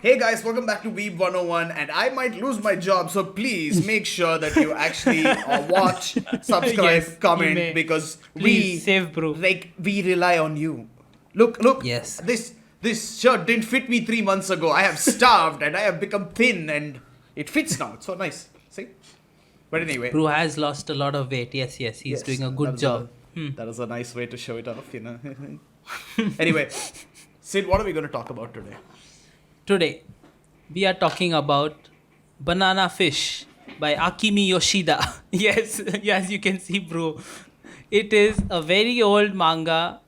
Hey guys, welcome back to Weeb 101, and I might lose my job, so please make sure that you actually watch, subscribe, Yes, you comment, may. because Please, save bro. we rely on you. Look, Yes. this shirt didn't fit me 3 months ago. I have starved and I have become thin, and it fits now. It's so nice. See? But anyway, Bro has lost a lot of weight. Yes, he's yes, doing a that good is job. that is a nice way to show it off. Anyway, Sid, what are we going to talk about today? Today, we are talking about Banana Fish by Akimi Yoshida. Yes, as you can see, bro. It is a very old manga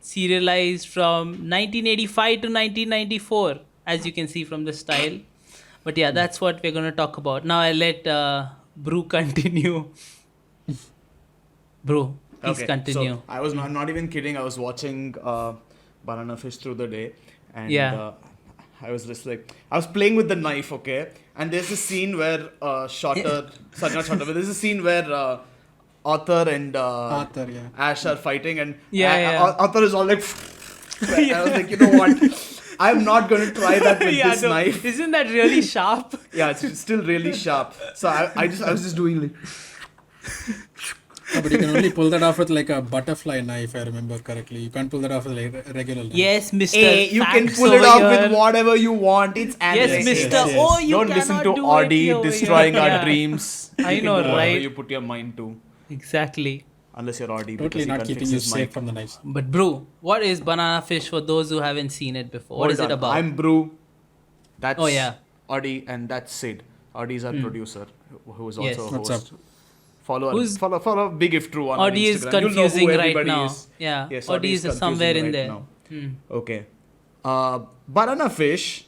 serialized from 1985 to 1994, as you can see from the style. But yeah, that's what we're going to talk about. Now I'll let Brew continue. Bro, please continue. So I'm not even kidding. I was watching Banana Fish through the day, and Yeah. I was just like, I was playing with the knife, okay? And there's a scene where sorry, not Shotter, but there's a scene where Arthur and Arthur, yeah. Ash are fighting, and Yeah. Arthur is all like, I was like, you know what? I'm not going to try that with this no, knife. Isn't that really sharp? Yeah, it's still really sharp. So I was just doing like. No, but you can only pull that off with like a butterfly knife, if I remember correctly. You can't pull that off with like a regular knife. Yes, Mr. Hey, you can Facts pull it over off here. with whatever you want. It's anime. Yes, Mr. yes. Oh, you Don't cannot listen to do Audi it over destroying here. our Yeah. dreams. I You can know, do whatever right? You put your mind to, Exactly. unless you're Audi. Totally because he not can't keeping fix you his safe mic. from the knives. But bro, what is Banana Fish for those who haven't seen it before? What is Hold it on. about? I'm Brew. That's Oh, yeah. Audi, and that's Sid. Audi is our producer, who is also Yes. a What's host. up? Follow Big If True on Audi Instagram. is You'll know who confusing right everybody now. is. Yeah. Yes, Audi is confusing somewhere in right there. now. Okay. Banana Fish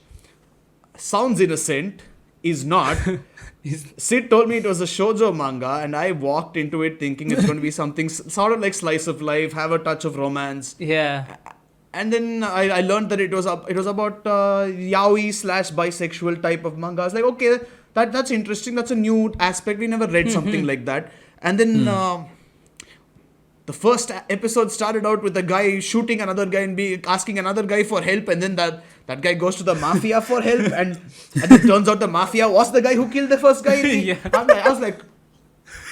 sounds innocent, is not. Sid told me it was a shoujo manga, and I walked into it thinking it's going to be something sort of like slice of life, have a touch of romance. Yeah. And then I learned that it was about yaoi / bisexual type of manga. I was like, okay, that's interesting. That's a new aspect. We never read something like that. And then the first episode started out with a guy shooting another guy and asking another guy for help, and then that guy goes to the mafia for help, and it turns out the mafia was the guy who killed the first guy. Yeah. I was like,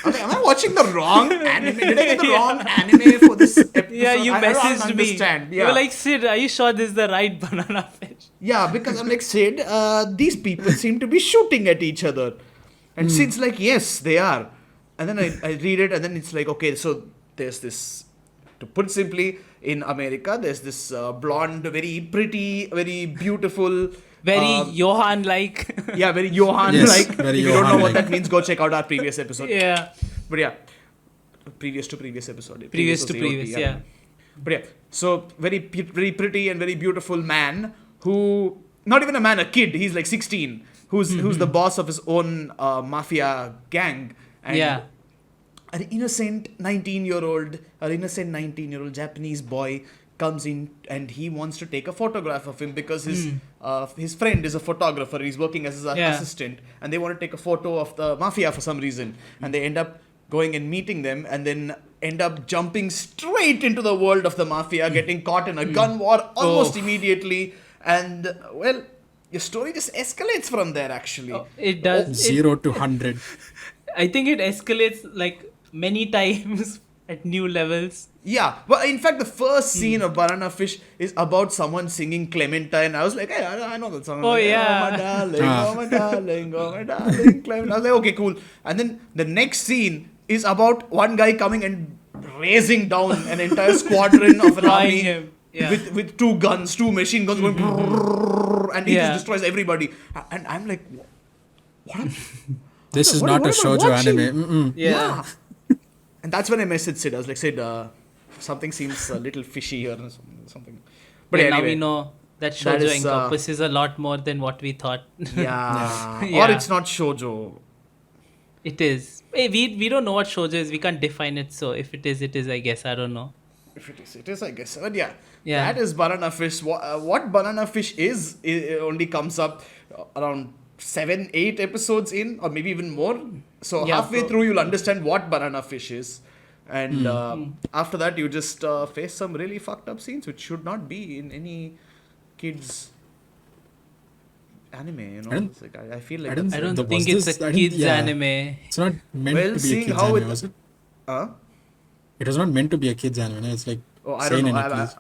am I watching the wrong anime? Did I get the wrong anime for this episode? Yeah, you I don't messaged me. understand. You were like, Sid, are you sure this is the right Banana Fish? Yeah, because I'm like, Sid, these people seem to be shooting at each other. And Sid's like, yes, they are. And then I read it, and then it's like, okay, so there's this, to put simply, in America, there's this blonde, very pretty, very beautiful. Very Johan-like. Yeah, very Johan Yes, like. very If you don't know what Johan-like. that means, go check out our previous episode. Yeah. But yeah, previous to previous episode. Previous was to AOT, previous, yeah. But yeah, so very pretty and very beautiful man who, not even a man, a kid. He's like 16, who's the boss of his own mafia gang. And Yeah. an innocent 19-year-old Japanese boy comes in, and he wants to take a photograph of him because his friend is a photographer. He's working as his Yeah. assistant, and they want to take a photo of the mafia for some reason, and they end up going and meeting them, and then end up jumping straight into the world of the mafia, getting caught in a gun war almost immediately, and well, your story just escalates from there actually. It does. 0 to 100. I think it escalates like many times at new levels. Yeah, well, in fact, the first scene of Banana Fish is about someone singing Clementine. I was like, hey, I know that song. Oh, Like, yeah. Oh, my darling, oh, my darling, oh, my darling, Clementine. I was like, okay, cool. And then the next scene is about one guy coming and raising down an entire squadron of an Flying army him. Yeah. with two machine guns going, and he Yeah. just destroys everybody. And I'm like, what? This is What- not what a am I shoujo watching? anime. Mm-mm. Yeah. And that's when I messaged Sid. I was like, Sid, something seems a little fishy here or something. But But yeah, now anyway. we know that That shoujo is, encompasses a lot more than what we thought. Yeah. Yeah. Or it's not shoujo. It is. Hey, we don't know what shoujo is. We can't define it. So if it is, I guess. I don't know. If it is, I guess. But yeah, Yeah. that is Banana Fish. What Banana Fish is, it only comes up around 7-8 episodes in, or maybe even more. So Yeah, halfway bro. through, you'll understand what Banana Fish is. And after that, you just face some really fucked up scenes, which should not be in any kids' anime, you know. I don't- It's like, I feel like I don't- that's I don't There think was it's this- I a didn't- kids yeah. anime. It's not meant Well, to be a seeing kids how anime, it- was it? Huh? It was not meant to be a kids anime. No? It's like Oh, I don't seinen know. at least.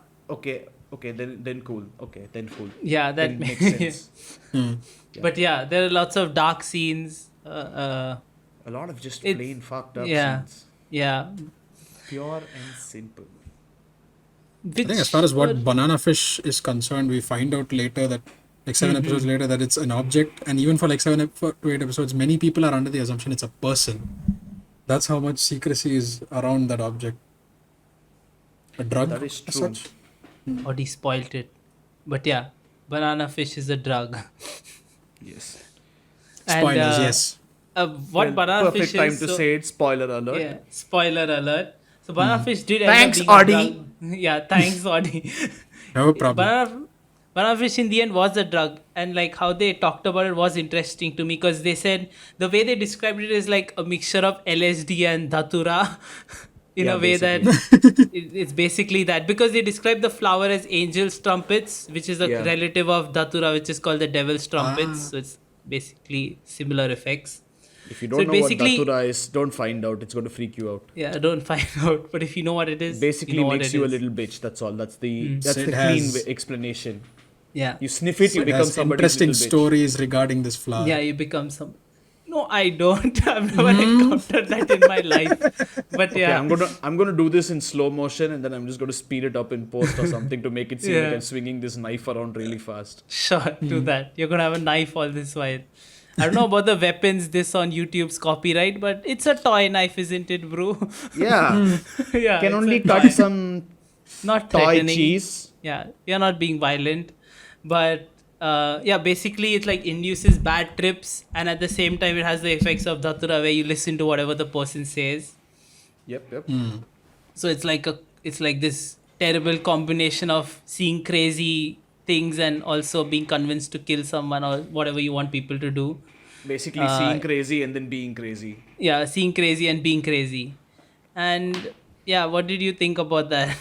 Okay, then cool. Okay, then cool. Yeah, that Then makes sense. Hmm. But yeah, there are lots of dark scenes. A lot of just It's- plain fucked up yeah. scenes. Yeah. Pure and simple. I think as far as what banana fish is concerned, we find out later that like 7 episodes later that it's an object, and even for like 7 to 8 episodes, many people are under the assumption it's a person. That's how much secrecy is around that object. A drug. That is as true. such. Already spoiled it. But yeah, banana fish is a drug. Yes. Spoilers, And, yes. What Well, banana perfect fish time is. to so- say it. Spoiler alert. Yeah, spoiler alert. So banana fish did Thanks, end up Audi. being a drug. Yeah, thanks, Audi. No problem. Banana fish in the end was a drug, and like how they talked about it was interesting to me because they said the way they described it is like a mixture of LSD and Datura. In Yeah, a way that it's basically that because they describe the flower as angel's trumpets, which is a Yeah. relative of Datura, which is called the devil's trumpets. Ah. So it's basically similar effects. If you So don't it know what basically- Datura is, don't find out. It's going to freak you out. Yeah, don't find out. But if you know what it is, Basically you know what makes it you a is. little bitch. That's all. That's the So it clean has- explanation. Yeah. You sniff it, you It become has somebody's interesting little bitch. stories regarding this flower. Yeah, you become some. No, I don't. I've never encountered that in my life. But Okay, yeah, I'm gonna do this in slow motion, and then I'm just gonna speed it up in post or something to make it seem like Yeah. I'm swinging this knife around really fast. sure, do that. You're gonna have a knife all this while. I don't know about the weapons this on YouTube's copyright, but it's a toy knife, isn't it, bro? Yeah, Yeah, can it's only a toy. touch some Not toy threatening. cheese. Yeah, you're not being violent, but yeah, basically it like induces bad trips, and at the same time it has the effects of Datura, where you listen to whatever the person says. Yep. So it's like this terrible combination of seeing crazy things and also being convinced to kill someone or whatever you want people to do. Basically, seeing crazy and then being crazy. Yeah, seeing crazy and being crazy. And yeah, what did you think about that?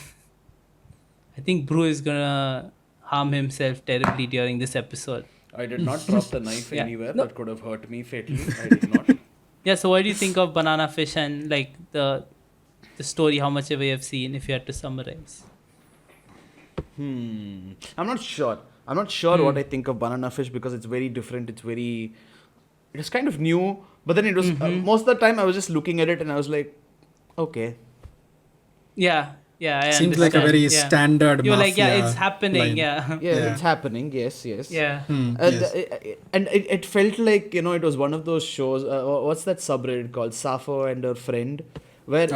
I think Brew is gonna harm himself terribly during this episode. I did not drop the knife Yeah. anywhere. No. That could have hurt me fatally. I did not. Yeah, so what do you think of Banana Fish and like the story, how much ever you have seen, if you had to summarize? I'm not sure. I'm not sure what I think of banana fish because it's very different. It's kind of new. But then it was most of the time I was just looking at it and I was like, okay. Yeah, I Seems like a understand. very Yeah. standard You're like, yeah, mafia it's happening. line. Yeah. Yeah, Yeah. it's happening. Yes. Yeah. Yes. And it felt like, it was one of those shows. What's that subreddit called? Sappho and her friend, where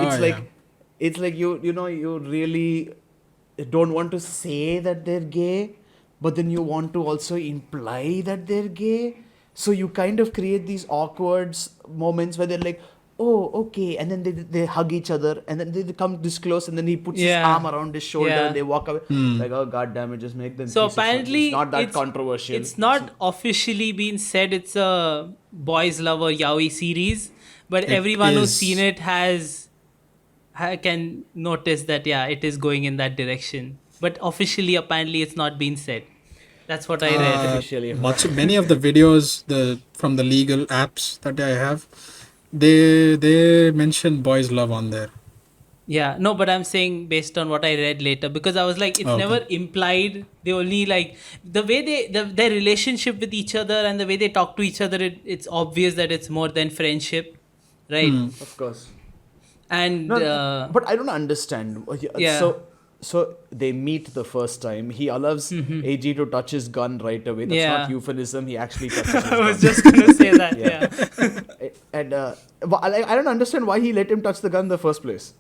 it's like you really don't want to say that they're gay, but then you want to also imply that they're gay. So you kind of create these awkward moments where they're like, oh, okay, and then they hug each other, and then they come this close, and then he puts his Yeah. arm around his shoulder, Yeah. and they walk away. Like, oh god damn it, just make them. So peace of mind. apparently it's not that controversial. It's not officially been said it's a boys lover yaoi series, but It everyone who's is. seen it can notice that it is going in that direction. But officially, apparently, it's not been said. That's what I read. Officially. Many of the videos from the legal apps that I have, they mention boys love on there. Yeah, no, but I'm saying based on what I read later, because I was like, it's Okay. never implied. They only like the way their relationship with each other and the way they talk to each other. It's obvious that it's more than friendship, right? Of course. And No, but I don't understand. Yeah. So they meet the first time. He allows AG to touch his gun right away. That's Yeah. not euphemism. He actually touches his I was gun. just gonna say that. Yeah. Yeah. And I don't understand why he let him touch the gun in the first place.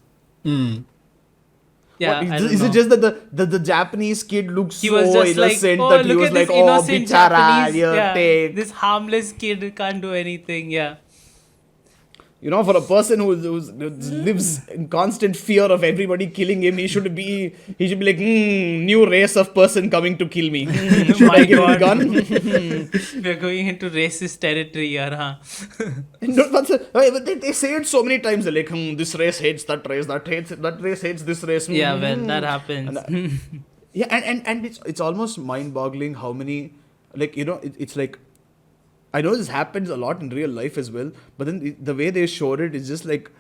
Yeah. What, I don't is know. it just that the Japanese kid looks He so was just like, innocent oh, that he look was at like, this oh, innocent bichara, Japanese, here, take. this harmless kid can't do anything. Yeah. For a person who lives in constant fear of everybody killing him, he should be like, new race of person coming to kill me. Should My I give him a God. gun? We're going into racist territory here, huh? But they say it so many times. They're like, this race hates that race, that race hates this race. Yeah, well, that happens. Yeah, and it's almost mind-boggling how many like, it's like, I know this happens a lot in real life as well, but then the way they showed it is just like,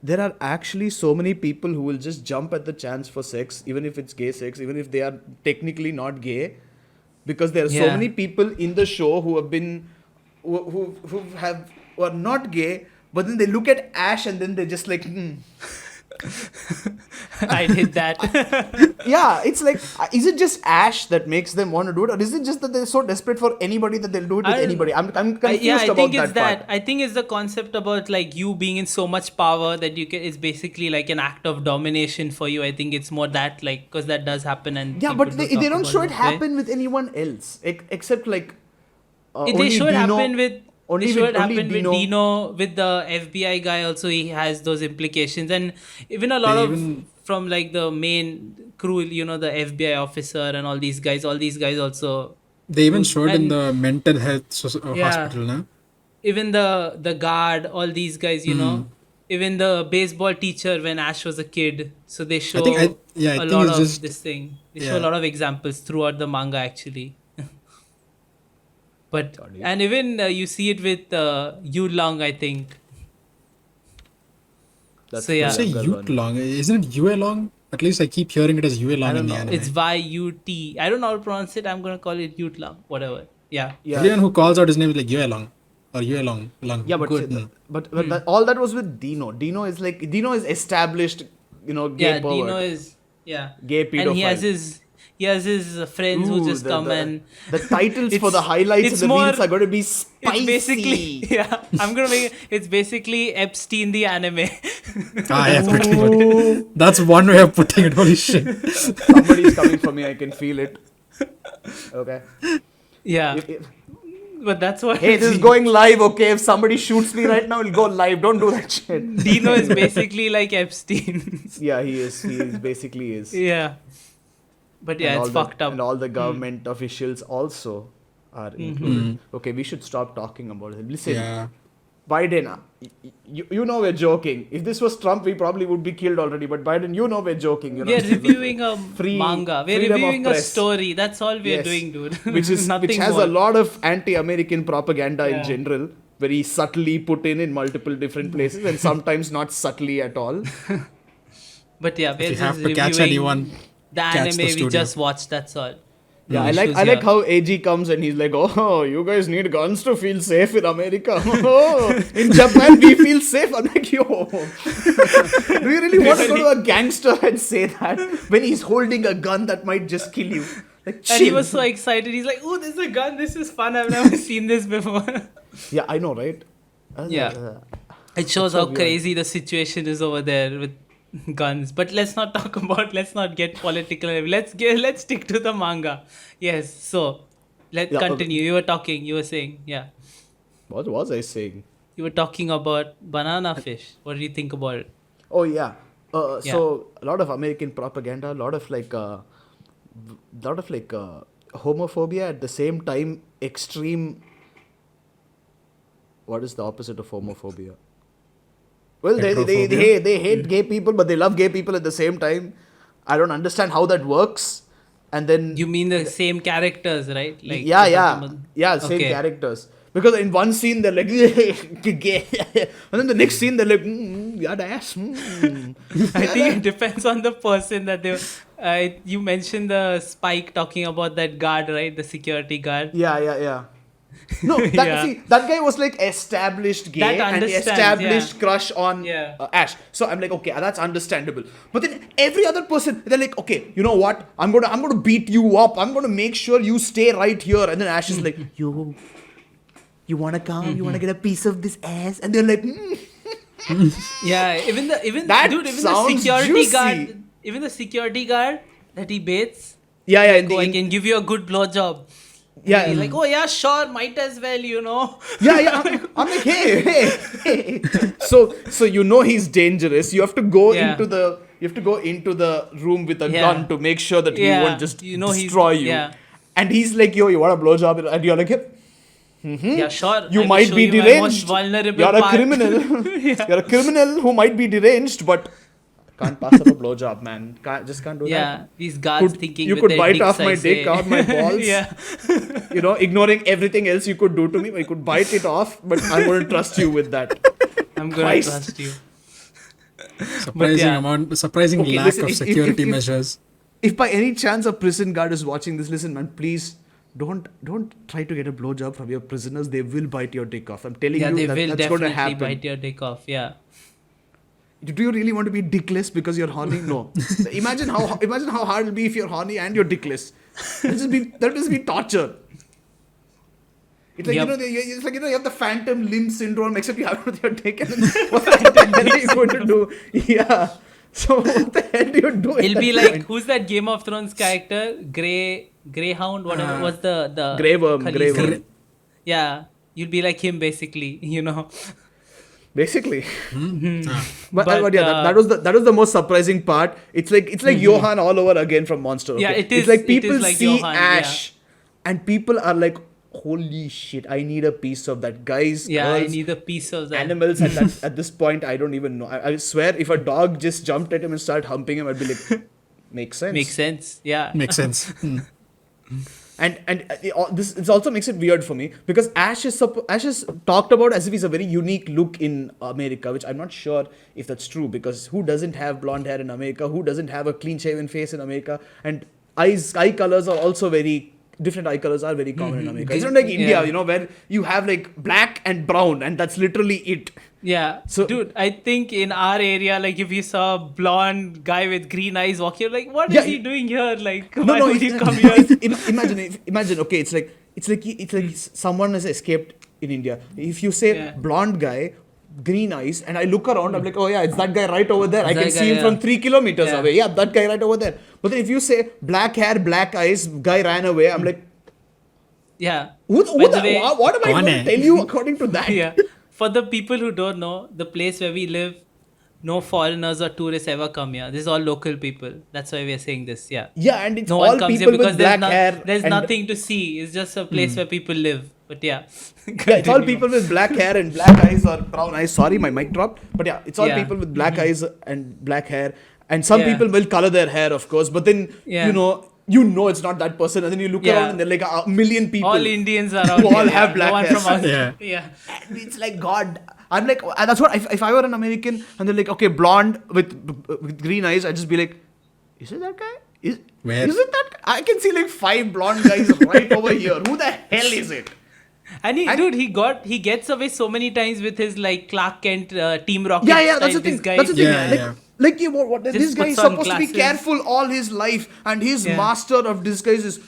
there are actually so many people who will just jump at the chance for sex, even if it's gay sex, even if they are technically not gay, because there are so Yeah. many people in the show who have been, who are not gay, but then they look at Ash and then they're just like, I did that. yeah, it's like, is it just Ash that makes them want to do it, or is it just that they're so desperate for anybody that they'll do it with I don't anybody? I'm confused yeah, I about think that it's part. that. I think it's the concept about like you being in so much power that you can. It's basically like an act of domination for you. I think it's more that like because that does happen and Yeah, people but do they talk don't about show it that way. happen with anyone else, except like They only show it Dino. happen with. Only They show it only happen with Dino, with the FBI guy. Also, he has those implications, and even a lot They of even- from like the main crew. You know, the FBI officer and all these guys. All these guys also. They even showed in And- the mental health Yeah. hospital, na? Even the guard, all these guys, you know, even the baseball teacher when Ash was a kid. So they show I think a lot it's of just this thing. They show a yeah. lot of examples throughout the manga actually. But and even you see it with Yu Long, I think. That's So, yeah. you say Yut Long, isn't it Yue Long? At least I keep hearing it as Yue Long I in don't the know. anime. It's Y-U-T. I don't know how to pronounce it. I'm gonna call it Yu Long. Whatever. Yeah. Yeah, Everyone who calls out his name is like Yue Long or Yue Long. yeah, but Good. but all that was with Dino. Dino is established, gay Yeah. pervert. Dino is Gay and he pedophile. has his friends who Ooh, just come and the titles for It's- the highlights it's and the more- reels are going to be spicy. it's basically I'm gonna make it's basically Epstein the anime. Ah, yeah, pretty much. That's one way of putting it. Holy shit. Somebody's coming for me. I can feel it. Okay. Yeah, but that's what Hey, this is going live. Okay, if somebody shoots me right now, it'll go live. Don't do that shit. Dino is basically like Epstein. Yeah, he is. He is basically is. Yeah, but yeah, And it's all the- fucked up. And all the government officials also are included. Okay, we should stop talking about it. Listen, Yeah. Biden, you know we're joking. If this was Trump, we probably would be killed already. But Biden, you know we're joking. We are reviewing a Free- manga. We're freedom of reviewing a press. story. That's all we're Yes. doing, dude. which Nothing has more. a lot of anti-American propaganda Yeah. in general, very subtly put in multiple different places, and sometimes not subtly at all. But yeah, we're If you just have to catch reviewing anyone, the catch anime the we studio. just watched. That's all. Yeah, No I issues like here. how AG comes and he's like, "Oh, you guys need guns to feel safe in America. Oh, in Japan we feel safe." I'm like, "Yo, do you really want to go to a gangster and say that when he's holding a gun that might just kill you?" Like, And he chill. was so excited. He's like, "Oh, this is a gun. This is fun. I've never seen this before." Yeah, I know, right? Yeah. It shows so how weird. crazy the situation is over there with guns. But let's not talk about. Let's not get political. Let's stick to the manga. Yes. So let's Yeah, continue. You were talking. You were saying. Yeah. What was I saying? You were talking about banana fish. What do you think about it? Oh yeah. So a lot of American propaganda, a lot of homophobia at the same time extreme. What is the opposite of homophobia? Well, they hate gay people, but they love gay people at the same time. I don't understand how that works. And then You mean the same characters, right? Like yeah, you're yeah, talking about- yeah, same Okay. characters. Because in one scene they're like gay, and then the next scene they're like, yeah, ass. I think it depends on the person that they. You mentioned the Spike talking about that guard, right? The security guard. Yeah. No, Yeah. that guy was like established gay That and understands, established yeah. crush on Yeah. Ash. So I'm like, okay, that's understandable. But then every other person, they're like, okay, you know what? I'm gonna beat you up. I'm gonna make sure you stay right here. And then Ash is like, you wanna come? You wanna get a piece of this ass? And they're like, Yeah, even That the sounds security juicy. guard, even the security guard that he baits. yeah. Go, I can give you a good blowjob. Yeah. He's like, oh yeah, sure, might as well, Yeah. I'm like, hey. So you know he's dangerous. You have to go Yeah. into the room with a Yeah. gun to make sure that he Yeah. won't just You know he's- destroy you. yeah. And he's like, yo, you want a blowjob? And you're like, yep. Yeah, sure. You I will might show be you my most deranged. vulnerable You're a part. criminal. You're a criminal who might be deranged, but Can't pass up a blowjob, man. Just can't do that. Yeah, these guards Could- thinking you with could their bite dicks, off I my say. dick, out my balls. Yeah. Ignoring everything else you could do to me. I could bite it off, but I'm going to trust you with that. I'm gonna Christ. trust you. Surprising Okay, lack listen, of if- security if- measures. If by any chance a prison guard is watching this, listen, man, please don't try to get a blowjob from your prisoners. They will bite your dick off. I'm telling Yeah, you they that, will that's going to definitely happen. bite your dick off. Yeah. Do you really want to be dickless because you're horny? No. imagine how hard it'll be if you're horny and you're dickless. That must be torture. It's like Yep. it's like you have the phantom limb syndrome, except you have it with your dick. And then what the hell are you going to do? Yeah. So what the hell do you do? at It'll that be like, point? who's that Game of Thrones character? Greyhound, whatever. What's the Grey Worm, Khaleesi? Grey Worm. Yeah, you'll be like him basically. Basically. Ah. But But, yeah, that was the most surprising part. It's like Johan all over again from Monster. Yeah, okay? it is- It's like it people is like see Johan, Ash, and people are like, "Holy shit! I need a piece of that." Guys, Yeah, I girls, need a piece of that. animals at this point, I don't even know. I swear, if a dog just jumped at him and started humping him, I'd be like, "Makes sense." Makes sense. Yeah. Makes sense. And this also makes it weird for me because Ash is talked about as if he's a very unique look in America, which I'm not sure if that's true, because who doesn't have blonde hair in America? Who doesn't have a clean shaven face in America? And eye colors are also different. Eye colors are very common in America. It's not like India, Yeah. where you have like black and brown, and that's literally it. Yeah. So- Dude, I think in our area, like if you saw a blonde guy with green eyes walking, you're like, what Yeah, is he doing here? Like, No, why no. would he it's- come here? Imagine. Okay, it's like someone has escaped in India. If you say Yeah. blonde guy, green eyes, and I look around, I'm like, oh yeah, it's that guy right over there. I That can guy, see him yeah. from 3 kilometers Yeah. away. Yeah, that guy right over there. But then if you say black hair, black eyes, guy ran away, I'm like, Yeah. what By the way- am I going to tell you according to that? Yeah. For the people who don't know, the place where we live, no foreigners or tourists ever come here. This is all local people. That's why we are saying this. Yeah. Yeah, and it's No all one comes people here because with black hair. there's and- nothing to see. It's just a place where people live. But yeah. Yeah, it's all people with black hair and black eyes or brown eyes. Sorry, my mic dropped. But yeah, it's all Yeah. people with black eyes and black hair. And some Yeah. people will color their hair, of course. But then, Yeah. you know it's not that person. And then you look Yeah. around and there are like a million people. All Indians are out who all here, have yeah. black No one hair. from us. Yeah. Yeah. And it's like, God. I'm like, and that's what, if I were an American and they're like, okay, blonde with green eyes, I'd just be like, is it that guy? Where? Is it that guy? I can see like 5 blonde guys right over here. Who the hell is it? And he gets away so many times with his like Clark Kent Team Rocket. Yeah, that's the style. thing. This guy, That's the thing. Yeah, like, yeah. like you, what this Just guy is puts on supposed to be glasses. careful all his life, and his Yeah. master of disguise is,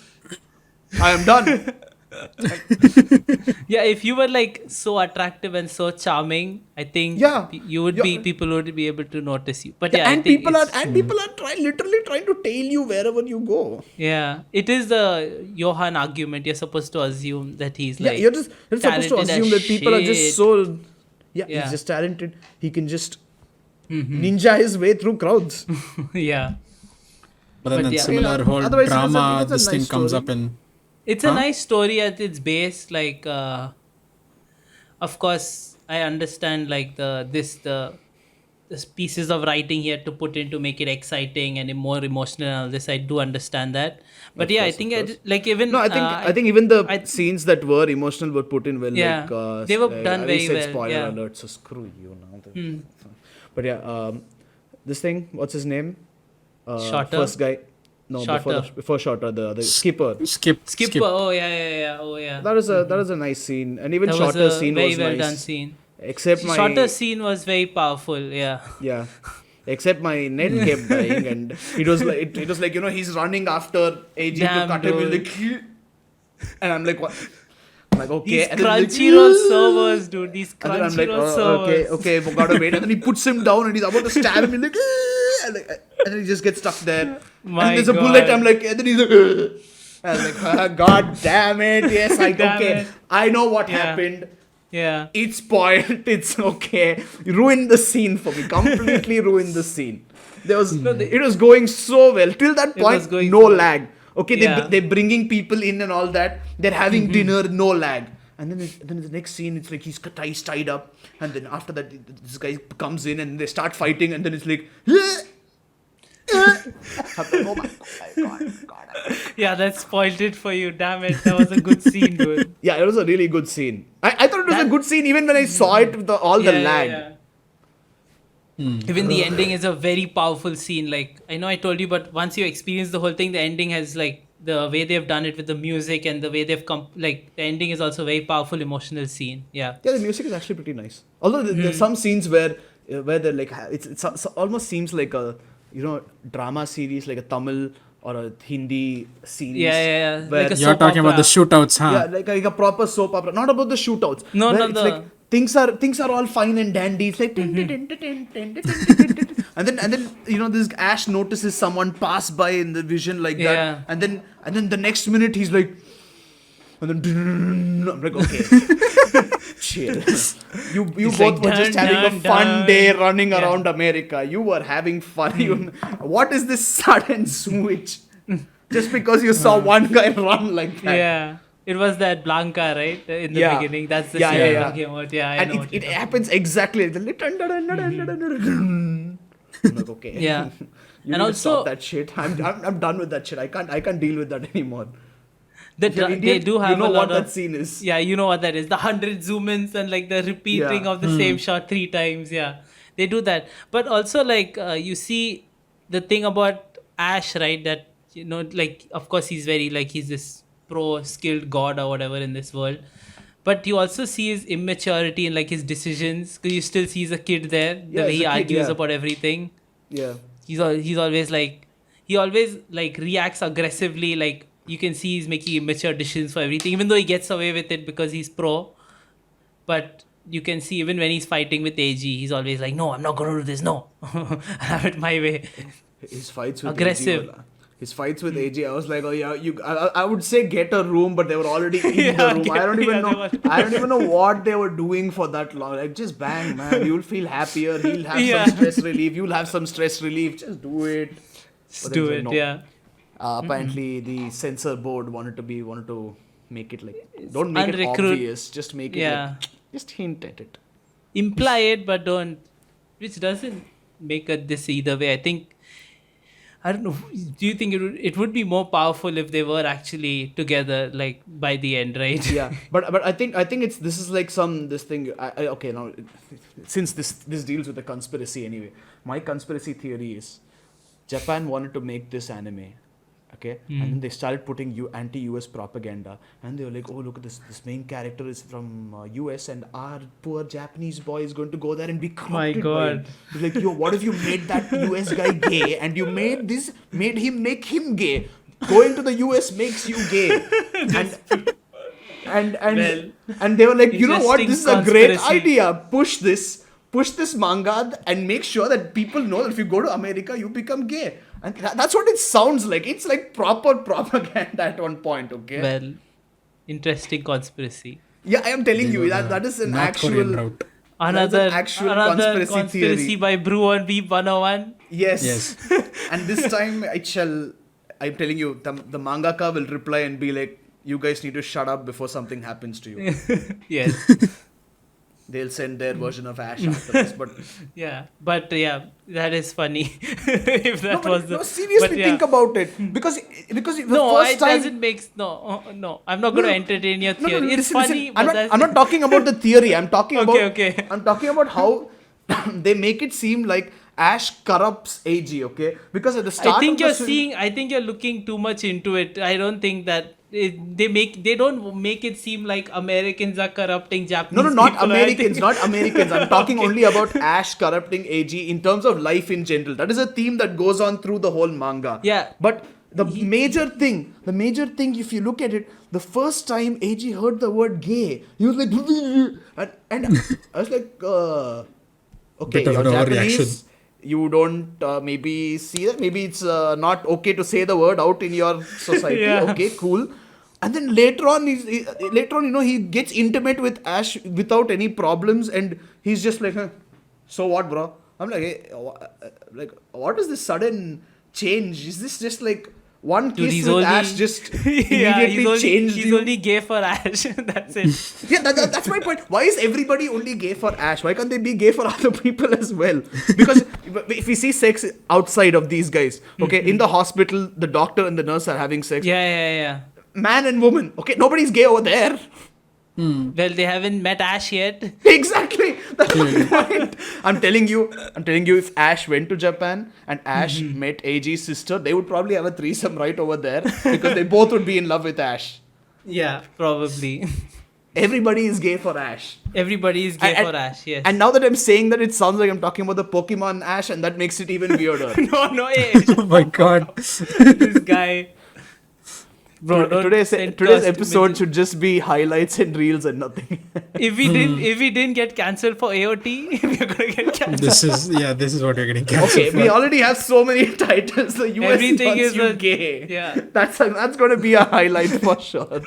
I am done. Yeah, if you were like so attractive and so charming, I think Yeah. people would be able to notice you. But yeah, I and think people are it's- literally trying to tail you wherever you go. Yeah, it is the Johan argument. You're supposed to assume that he's Yeah, like you're supposed to talented as assume that people are just shit. so. Yeah, Yeah. he's just talented. He can just ninja his way through crowds. Yeah. But then But that yeah. similar whole Otherwise, drama, it's a this nice thing comes story. up in. It's a nice story at its base. Like, of course, I understand like the pieces of writing here to put in to make it exciting and more emotional and all this. I do understand that. But yeah, I think like even No, I think even the I- scenes that were emotional were put in well. Yeah, like, they were done I very said well, Spoiler yeah. alert, so screw you now. But yeah, this thing, what's his name? Shorter? First guy. No, Shorter. before Shorter, the skipper. Skipper. Oh yeah. Oh yeah. That was a nice scene, and even That was Shorter's a scene very was well nice. done scene. Except my Shorter's scene was very powerful. Yeah. yeah. Except my net kept dying, and it was like he's running after AG to Damn, cut him, dude. like, and I'm like, what? I'm like, okay. These and then he's like, Crunchyroll servers, dude. These And then I'm like, Crunchyroll oh, servers. okay, we gotta wait. And then he puts him down and he's about to stab him. He's like, and then he just gets stuck there. My and there's a God. bullet. I'm like, and then he's like, and I'm like, God damn it. Yes, Damn okay. it. I know what Yeah. happened. Yeah. It's spoiled. It's okay. You ruined the scene for me. Completely ruined the scene. It was going so well. Till that was point, going no so well. lag. Okay, Yeah. they're bringing people in and all that. They're having dinner, no lag. And then the next scene, it's like he's tied up. And then after that, this guy comes in and they start fighting. And then it's like, I'm like, oh my god. Yeah, that spoiled it for you. Damn it. That was a good scene, dude. Yeah, it was a really good scene. I thought it was a That- good scene even when I saw it with all the lag. Even the ending is a very powerful scene. Like, I know I told you, but once you experience the whole thing, the ending has like the way they've done it with the music and the way they've come. Like, the ending is also a very powerful emotional scene. Yeah. Yeah, the music is actually pretty nice. Although there's some scenes where they're like it's almost seems like a drama series, like a Tamil or a Hindi series. Yeah. Where Like a You're soap talking about the opera. shootouts, huh? yeah, like a proper soap opera. Not about the shootouts. No, where no, it's the- like things are all fine and dandy. It's like tin, tin, tin, tin, tin, tin, tin, tin, tin, tin. and then this Ash notices someone pass by in the vision like that, Yeah. and then the next minute he's like, and then I'm like, okay, chill. You It's both like, were just dun, having a dun, fun dun. day running Yeah. around America. You were having fun. What is this sudden switch? Just because you saw one guy run like that. Yeah. It was that Blanca, right? In the Yeah. beginning. That's the Yeah, scene yeah, I'm yeah. talking about. Yeah, I know. And what it you're happens exactly. I'm like, okay. Yeah. You And need to also- stop that shit. I'm done with that shit. I can't deal with that anymore. The If you're they Indian, do have you know a what lot that of scene is. yeah, you know what that is. The 100 zoom ins and like the repeating Yeah. of the same shot 3 times. Yeah, they do that. But also like you see the thing about Ash, right? That like of course he's very like he's this pro skilled god or whatever in this world. But you also see his immaturity and like his decisions. Because you still see he's a kid there. The Yeah, way he's he a kid, argues yeah. about everything. Yeah. He's always like he always like reacts aggressively. Like you can see he's making immature decisions for everything, even though he gets away with it because he's pro. But you can see even when he's fighting with AG, he's always like, "No, I'm not gonna do this. No, I'll have it my way." His fights with Aggressive. AG his fights with AG, I was like, oh yeah, I would say get a room, but they were already in Yeah, the room. I don't even yeah, they know. were. I don't even know what they were doing for that long. Like, just bang, man. You'll feel happier. He'll have Yeah. some stress relief. You'll have some stress relief. Just do it. Just But do then it, no. yeah. Apparently, the censor board wanted to make it like don't make it Unrecruit- obvious. Just make it Yeah. like, just hint at it. Imply it, but don't. Which doesn't make this either way. I don't know. Do you think it would be more powerful if they were actually together, like by the end, right? Yeah, but I think it's this is like this thing. Okay, now since this deals with the conspiracy anyway, my conspiracy theory is Japan wanted to make this anime, okay, and then they started putting anti-US propaganda, and they were like, oh look at this main character is from US, and our poor Japanese boy is going to go there and be corrupted. My by God. it. It's like, yo, what if you made that US guy gay, and you made him make him gay? Going to the US makes you gay, and and they were like, you know what, this is a great Interesting idea. Push this manga and make sure that people know that if you go to America, you become gay. And that's what it sounds like. It's like proper propaganda at one point, okay? Well, interesting conspiracy. Yeah, I am telling They you, go that is an North Korean actual... route. Another actual conspiracy theory. by Brew on Beep 101. Yes. Yes. And this time, I'm telling you, the mangaka will reply and be like, you guys need to shut up before something happens to you. Yes. They'll send their version of Ash after this, but... Yeah. But yeah, that is funny. If that was the. seriously, but yeah. think about it. Because the No, first it time... doesn't make no. I'm not going to entertain your theory. It's listen, funny, listen. but I'm not talking about the theory. I'm talking about... Okay. I'm talking about how they make it seem like Ash corrupts AG, okay? Because at the start I think of you're the seeing. I think you're looking too much into it. I don't think that they don't make it seem like Americans are corrupting Japanese. No, not people. I Americans, think- not Americans. I'm talking only about Ash corrupting AG in terms of life in general. That is a theme that goes on through the whole manga. Yeah. But the major thing, if you look at it, the first time AG heard the word gay, he was like, and I was like, okay, Bit of you're an Japanese. overreaction. You don't maybe see that. Maybe it's not okay to say the word out in your society. Yeah. Okay, cool. And then later on, he gets intimate with Ash without any problems, and he's just like, huh, so what, bro? I'm like, hey, what is this sudden change? Is this just like, one Dude, kiss he's with only Ash just yeah, immediately changed he's you. only gay for Ash. That's it. Yeah, that's my point. Why is everybody only gay for Ash? Why can't they be gay for other people as well? Because if we see sex outside of these guys, okay, in the hospital, the doctor and the nurse are having sex. Yeah. Man and woman, okay, nobody's gay over there. Well, they haven't met Ash yet. Exactly. That's my point. I'm telling you, if Ash went to Japan and Ash met AG's sister, they would probably have a threesome right over there because they both would be in love with Ash. Yeah, probably. Everybody is gay for Ash. Everybody is gay for Ash, yes. And now that I'm saying that, it sounds like I'm talking about the Pokemon Ash, and that makes it even weirder. no, hey, Oh my god. this guy. Bro, don't Today's send today's us episode messages. should just be highlights and reels and nothing. If we didn't get cancelled for AOT, we're gonna get cancelled. This is what you're getting cancelled Okay, for. we already have so many titles. The US Everything wants is you a- gay. yeah. That's going to be a highlight for sure.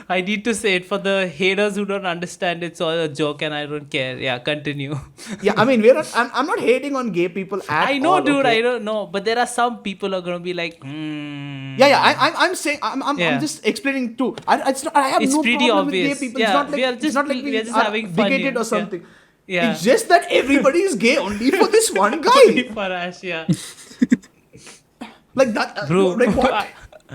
I need to say it for the haters who don't understand. It's all a joke, and I don't care. Yeah, continue. Yeah, I mean, I'm not hating on gay people at I know, all, dude. okay? I don't know, but there are some people who are gonna be like, I'm saying I'm Yeah. just explaining too. I have It's no pretty problem obvious. with gay people. Yeah, it's not like we are just- it's not like we are just are having fun bigoted here. or something. Yeah. It's just that everybody is gay only for this one guy. for Ash, yeah. Like that, Bro, like what?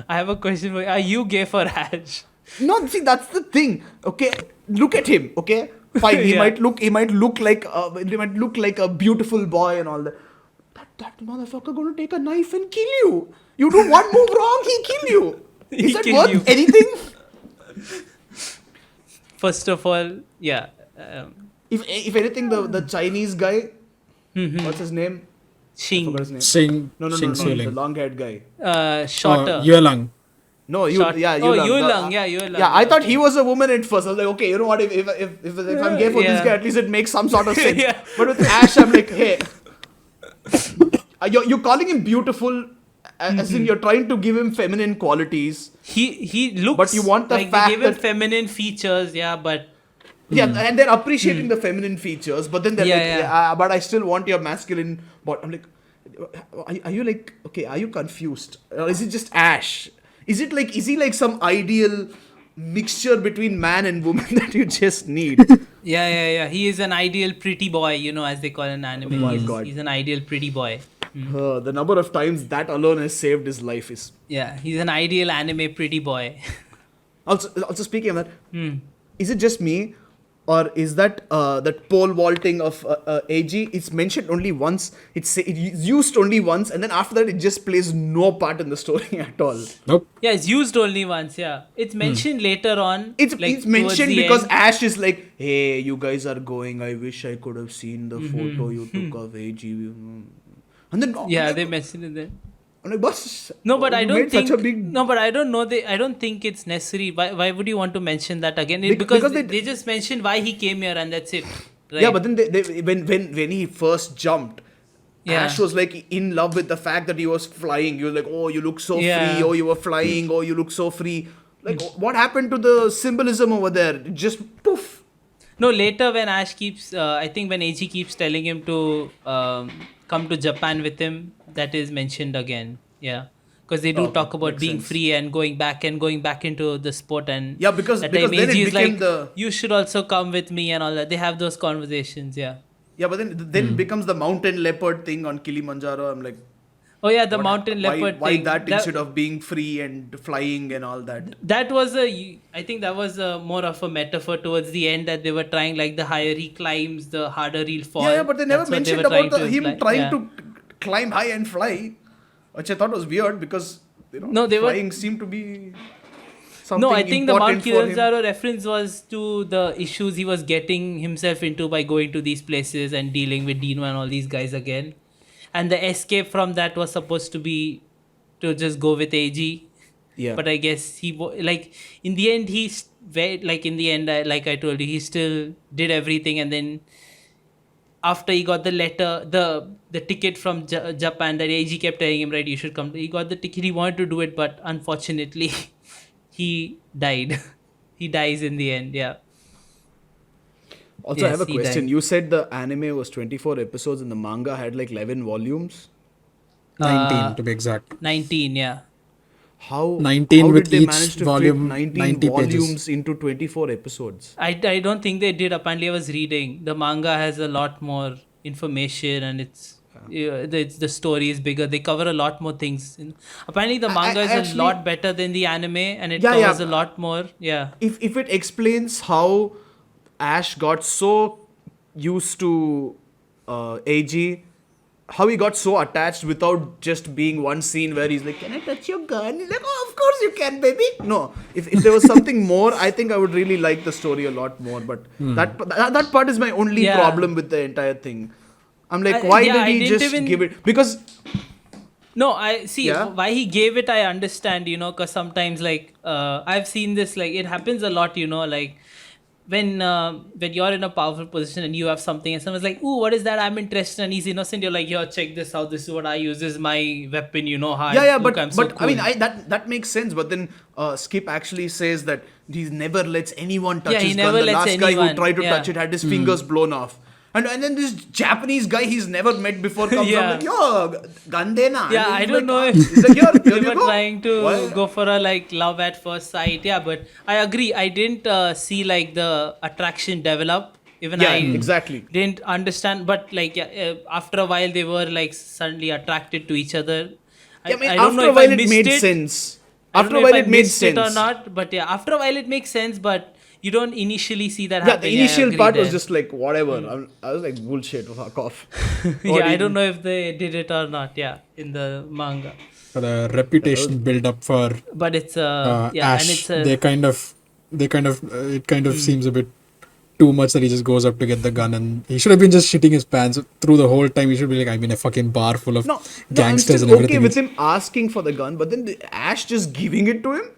I have a question for you. Are you gay for Ash? No, see, that's the thing. Okay, look at him. Okay, fine. He Yeah. might look like a beautiful boy and all that. That motherfucker gonna take a knife and kill you. You do one move wrong, he kill you. Is He that kill worth you. anything? First of all, yeah. If anything, the Chinese guy, what's his name? I Xing, forgot his name. Sing No, Sing the Suling. long-haired guy. shorter. Yue Lang. No, Short- Yue oh, Lang. Yue The- Lang, yeah, Yue Lang. Yeah, I thought he was a woman at first. I was like, okay, you know what? If I'm gay for this Yeah. guy, at least it makes some sort of sense. Yeah. But with Ash, I'm like, hey, you're calling him beautiful, as in you're trying to give him feminine qualities. He looks. But you want the like fact they gave him that- feminine features, yeah, but Yeah, and they're appreciating the feminine features, but then they're Yeah, like, yeah. but I still want your masculine. But I'm like, are you like, okay, are you confused? Or is it just Ash? Is he like some ideal mixture between man and woman that you just need? yeah. He is an ideal pretty boy, as they call in anime. Oh my he's, God. he's an ideal pretty boy. The number of times that alone has saved his life is. Yeah, he's an ideal anime pretty boy. Also speaking of that, Hmm. is it just me, or is that that pole vaulting of AG? It's mentioned only once. It's used only once, and then after that, it just plays no part in the story at all. Nope. Yeah, it's used only once, yeah. It's mentioned later on. It's towards mentioned the because end. Ash is like, hey, you guys are going. I wish I could have seen the Mm-hmm. photo you took of AG. And then Yeah, they mentioned it there. I'm like, boss. No, but I you don't made think. such a big. No, but I don't know. I don't think it's necessary. Why would you want to mention that again? Because Because they- they just mentioned why he came here and that's it. Right? Yeah, but then when he first jumped, Yeah. Ash was like in love with the fact that he was flying. He was like, oh, you look so Yeah. free. Oh, you were flying. Oh, you look so free. Like, what happened to the symbolism over there? It just poof. No, later when Ash keeps, I think when AG keeps telling him to come to Japan with him, that is mentioned again. Yeah, because they do Okay, talk about makes being sense. free and going back into the sport and Yeah, because that then time it AG is became like, the. you should also come with me and all that. They have those conversations. Yeah. Yeah, but then it becomes the mountain leopard thing on Kilimanjaro. I'm like, Oh yeah, the what- mountain leopard why thing. that instead of being free and flying and all that? That was I think that was more of a metaphor towards the end that they were trying, like the higher he climbs, the harder he'll fall. Yeah, but they never That's what mentioned were trying about to him imply. trying Yeah. to climb high and fly, which I thought was weird because No, they were- flying seemed to be something No, I think the Mount important for him. Kilimanjaro reference was to the issues he was getting himself into by going to these places and dealing with Dino and all these guys again. And the escape from that was supposed to be to just go with AG. Yeah. But I guess like in the end like I told you, he still did everything, and then after he got the letter, the ticket from Japan that AG kept telling him, right, you should come. He got the ticket. He wanted to do it, but unfortunately, he died. He dies in the end. Yeah. Also, I Yes, have a he question. died. You said the anime was 24 episodes and the manga had like 11 volumes. 19 to be exact. 19, yeah. How 19 how with did they each manage to volume, fit 19 90 pages. volumes into 24 episodes? I don't think they did. Apparently, I was reading the manga has a lot more information, and the story is bigger. They cover a lot more things. Apparently, the manga is actually- a lot better than the anime, and it Yeah, yeah. covers a lot more. Yeah, If it explains how Ash got so used to AG, how he got so attached without just being one scene where he's like, "Can I touch your gun?" He's like, "Oh, of course you can, baby." No, if there was something more, I think I would really like the story a lot more. But that part is my only Yeah. problem with the entire thing. I'm like, I why didn't did he just even- give it? Because no, I see Yeah. why he gave it. I understand, because sometimes like I've seen this, like it happens a lot, like when you're in a powerful position and you have something and someone's like, "Ooh, what is that? I'm interested," and he's innocent. You're like, "Yo, check this out. This is what I use. This is my weapon. How yeah, look, but I'm so I mean, cool." that makes sense. But then Skip actually says that he never lets anyone touch Yeah, he his never gun. The lets last guy who anyone, tried to yeah. touch it had his fingers blown off. And then this Japanese guy he's never met before comes Yeah. up like, "Yo, gun dena." Yeah, And I he's don't like, know if he's like, "Here they you were go." trying to Why- go for a like love at first sight. Yeah, but I agree. I didn't see like the attraction develop. Even Yeah, I exactly. didn't understand. But like after a while, they were like suddenly attracted to each other. I mean, don't after know a if while I it missed made it. sense. I don't After know a if while I it made missed sense. it or not. But yeah, after a while it makes sense. But you don't initially see that Yeah, happening. the I initial agree part was there. just like whatever. I was like, bullshit, fuck off. Yeah, I don't know if they did it or not. Yeah, in the manga. For the reputation build up for But it's Ash, and it's a they kind of it kind of seems a bit too much that he just goes up to get the gun, and he should have been just shitting his pants through the whole time. He should be like, I'm in a fucking bar full of No, gangsters I'm and still okay everything. with him asking for the gun, but then Ash just giving it to him?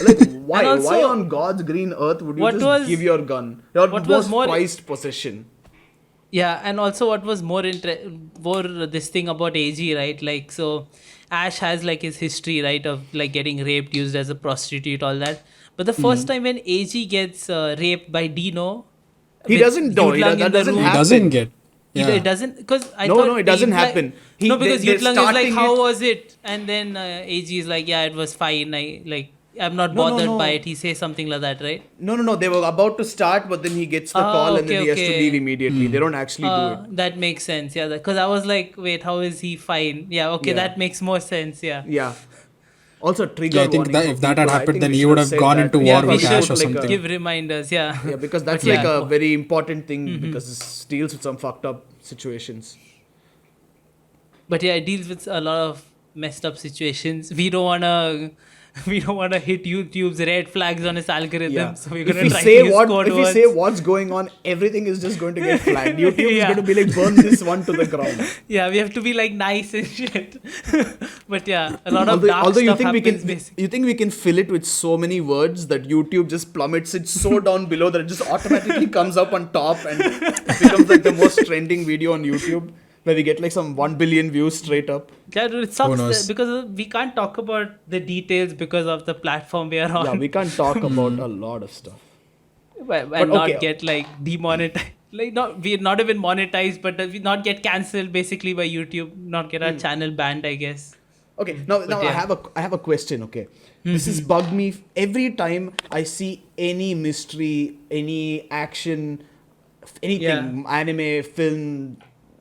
Like, why? And also, why on God's green earth would you what just was- give your gun? Your what was most more- prized possession. Yeah, and also what was more this thing about AG, right? Like, so Ash has like his history, right, of like getting raped, used as a prostitute, all that. But the first time when AG gets raped by Dino, He with doesn't know. Yutlang in That the doesn't room- He happen. doesn't get. Yeah. It doesn't, because I No, thought no, it doesn't Yutlang- happen. No, because they're Yutlang is like, starting "How it- was it?" And then AG is like, "Yeah, it was fine. I'm not No, no, bothered no. by it." He says something like that, right? No. They were about to start, but then he gets the Ah, call and then okay, he has to okay. leave immediately. They don't actually do it. That makes sense. Yeah, because I was like, "Wait, how is he fine?" Yeah, okay, Yeah. that makes more sense. Yeah. Yeah. Also, trigger Yeah, I think warning that for if that people. had I happened, think then we he should would have have said gone that. into Yeah, war we with should Ash or put like a- something. Give reminders. Yeah. Yeah, because that's But like yeah. a very important thing because it deals with some fucked up situations. But yeah, it deals with a lot of messed up situations. We don't wanna hit YouTube's red flags on its algorithm. Yeah. So we're If gonna we try say to use code if we words. say what's going on, everything is just going to get flagged. YouTube is Yeah. going to be like, burn this one to the ground. Yeah, we have to be like nice and shit. But yeah, a lot of Although, dark although you stuff think we happens can, basically. you think we can fill it with so many words that YouTube just plummets it so down below that it just automatically comes up on top and becomes like the most trending video on YouTube, where we get like some 1 billion views straight up. Yeah, dude, it sucks knows? because we can't talk about the details because of the platform we are on. Yeah, we can't talk about a lot of stuff. and But not okay. get like demonetized. Like we're not even monetized, but we not get cancelled basically by YouTube, not get our channel banned, I guess. Okay, now yeah. I have a question. Okay, this has bugged me every time I see any mystery, any action, anything, anime, film,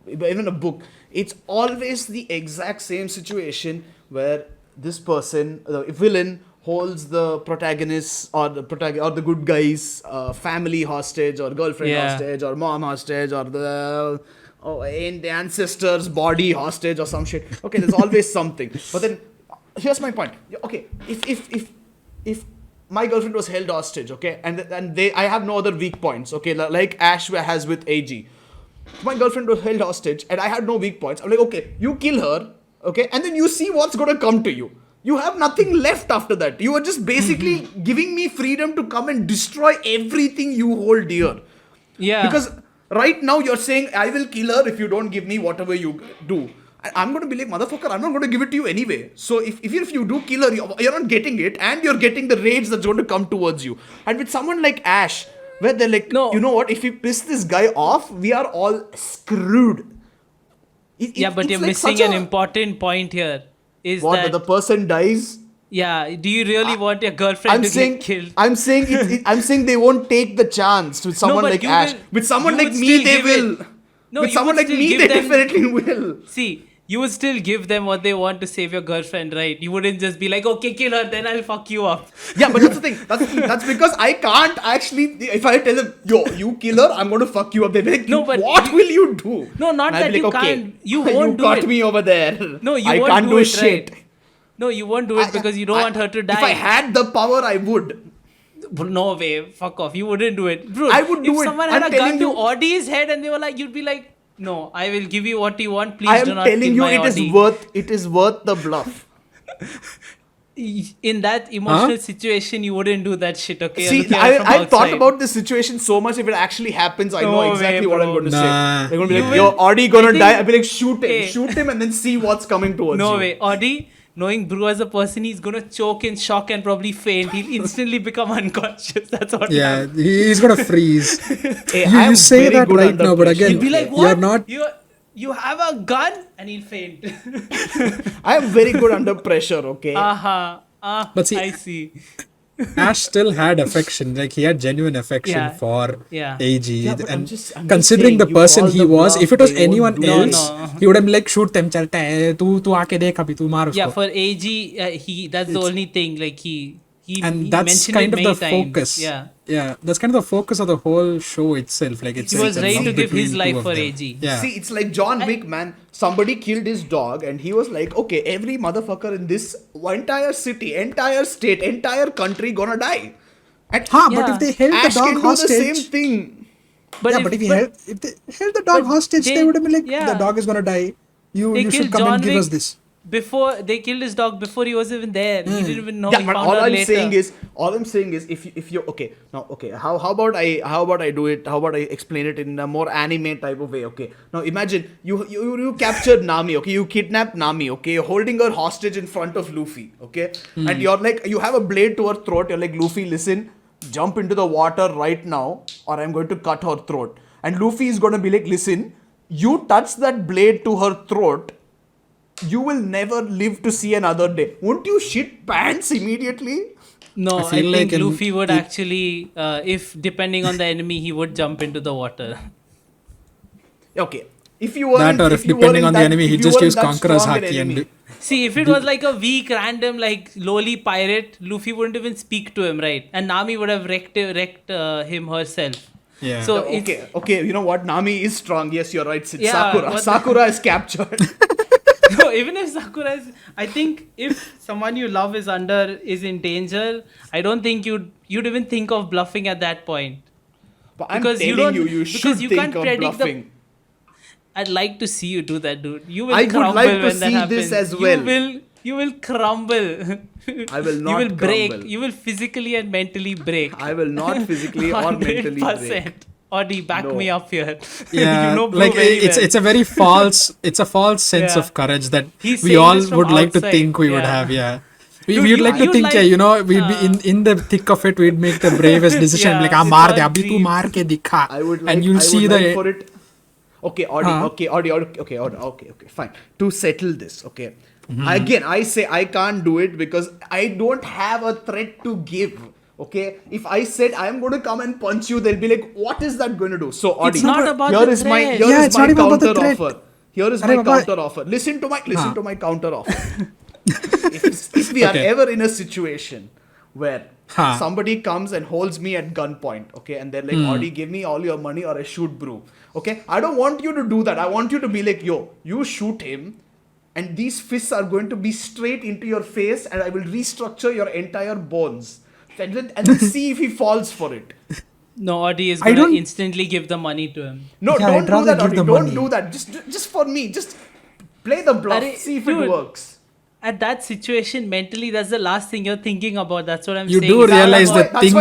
even a book. It's always the exact same situation where this person, the villain, holds the protagonist or the good guy's family hostage or girlfriend Yeah. hostage or mom hostage or the ancestor's body hostage or some shit. Okay, there's always something. But then here's my point. Okay, if my girlfriend was held hostage, okay, and I have no other weak points, okay, like Ash has with AG. If my girlfriend was held hostage and I had no weak points, I'm like, okay, you kill her, okay, and then you see what's gonna come to you. You have nothing left after that. You are just basically giving me freedom to come and destroy everything you hold dear. Yeah. Because right now you're saying, I will kill her if you don't give me whatever you do. And I'm going to be like, motherfucker, I'm not going to give it to you anyway. So even if you do kill her, you're not getting it and you're getting the rage that's going to come towards you. And with someone like Ash, where they're like, No. you know what, if we piss this guy off, we are all screwed. Yeah, but it's you're like missing such an a- important point here. Is What that the person dies? yeah? Do you really want your girlfriend I'm to saying, get killed? I'm saying, I'm saying they won't take the chance with someone but like you Ash. will- With someone you like would me, still they give will. it. No, With you someone would like still me, give they them- definitely will. See, you would still give them what they want to save your girlfriend, right? You wouldn't just be like, okay, kill her, then I'll fuck you up. Yeah, but that's the thing. That's because I can't actually. If I tell them, yo, you kill her, I'm going to fuck you up. They're like, No, but what you- will you do? No, not And I'll that be you can't. You won't do caught it. me over there. No, you I won't can't do it, shit. right? No, you won't do it because you don't want her to die. If I had the power, I would. No way, fuck off. You wouldn't do it. Bro, I would do if it. someone had I'm a gun telling to you. Audie's head and they were like, you'd be like, no, I will give you what you want. Please I do am not telling kill you, my Audie. it is worth the bluff. In that emotional situation, you wouldn't do that shit, okay? You're See, looking at it from I've thought outside. about this situation so much. If it actually happens, I know No exactly way, what I'm bro. going to Nah. say. They're going to be You like, will- yo, Audie gonna I think- die. I'll be like, shoot him. Hey. Shoot him and then see what's coming towards No you. way. Audie, knowing Brew as a person, he's gonna choke in shock and probably faint. He'll instantly become unconscious. That's what Yeah, happens. he's gonna freeze. Hey, You I'm say very that good right under now, but pressure. again, He'll be like, you're what? not- You have a gun? And he'll faint. I am very good under pressure, okay? Uh-huh. But see- I see. Ash still had affection, like he had genuine affection Yeah. for Yeah. AG. Yeah, but I'm and just considering saying, the you person call he the was, bluff, if it was they won't anyone do No, else, no. he would have been like, shoot them, chalta hai, tu aake dekh abhi, tu maar usko. Yeah, for AG, that's the only thing. Like he And that's mentioned kind it of the many times. focus. Yeah. Yeah, that's kind of the focus of the whole show itself. Like it's He like was a ready love to give between his two life of for them. AG. Yeah. See, it's like John Wick, man. Somebody killed his dog, and he was like, okay, every motherfucker in this entire city, entire state, entire country gonna die. And But Yeah. if they held Ash the dog can do the hostage, same thing. But yeah, if, but if, if they held the but dog hostage, they they- would have been like, yeah. the dog is gonna die. You they should killed come John and give Wick us this. before they killed his dog before he was even there. He didn't even know. Yeah, he but found all out I'm later. saying is, if you okay now, okay, how about I do it? How about I explain it in a more anime type of way? Okay, now imagine you captured Nami, okay, you kidnapped Nami, okay, you're holding her hostage in front of Luffy, okay, and you're like, you have a blade to her throat, you're like, Luffy, listen, jump into the water right now, or I'm going to cut her throat, and Luffy is gonna be like, listen, you touch that blade to her throat, you will never live to see another day. Won't you shit pants immediately? No, I I, feel think like in- Luffy would it- actually, if depending on the enemy, he would jump into the water. Okay. If you were That or if depending on the enemy, he just use Conqueror's Haki and See, if it was like a weak, random, like lowly pirate, Luffy wouldn't even speak to him, right? And Nami would have wrecked him herself. Yeah. So it's, Okay, you know what? Nami is strong. Yes, you're right. It's Yeah, Sakura. what the- Sakura is captured. no, even if Sakura is, I think if someone you love is in danger, I don't think you'd even think of bluffing at that point. But I'm Because you telling don't- you because should you think can't of predict the- bluffing. I'd like to see you do that, dude. You will I would crumble like to when that see happens. this as well. You will crumble. I will You not will break. crumble. You will physically and mentally break. I will not physically or mentally break. Audie, back No. me up here. Yeah, you know Blue like very it's well. it's a very false sense Yeah. of courage that He's we saying all this from would like to outside, think we would yeah. have. Yeah, Dude, we'd like to you'd think, like- yeah, you know, we'd be in the thick of it. We'd make the bravest decision. Yeah, like, ah, it's maar our de, abhi tu dream. maar ke dikha. I would like, and you'll I see would the like for it. Okay, Audie. Huh? Okay, fine. To settle this, okay. Again, I say I can't do it because I don't have a threat to give. Okay, if I said I am going to come and punch you, they'll be like, "What is that going to do?" So, Audie, It's not about here the is my threat. here Yeah, is it's my not even about the counter threat. offer. Here is Arre my baba. counter offer. Listen to my counter offer. if we Okay. are ever in a situation where Huh. somebody comes and holds me at gunpoint, okay, and they're like, Audie, give me all your money or I shoot Brew. Okay, I don't want you to do that. I want you to be like, yo, you shoot him, and these fists are going to be straight into your face, and I will restructure your entire bones. And then see if he falls for it. No, Audie is I gonna don't- instantly give the money to him. No, Yeah, don't I'd do rather that, give Audie. the Don't money. do that. Just for me. Just play the bluff. Arre, See if dude. it works. At that situation, mentally, that's the last thing you're thinking about. That's what I'm You saying. do It's not realize about- that things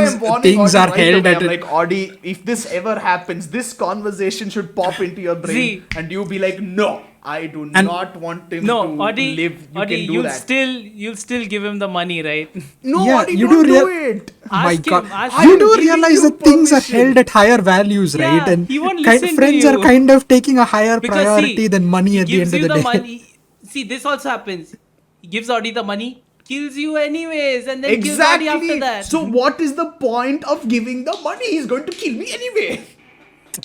are Audie held away. at I'm a- like, Audie, if this ever happens, this conversation should pop into your brain, See. and you be like, no, I do And- not want him No, to Audi, live. You Audi, can do you'll that. still give him the money, right? No, Yeah, Audi, you don't do do rea- it. My Ask God, him, ask I you am do giving realize you that things are permission. held at higher values, Yeah, right? And he won't listen to friends you. are kind of taking a higher Because priority see, than money he at the gives end of you the the day. money. See, this also happens. He gives Audi the money, kills you anyways, and then kills Audi after Exactly. that. So what is the point of giving the money? He's going to kill me anyway.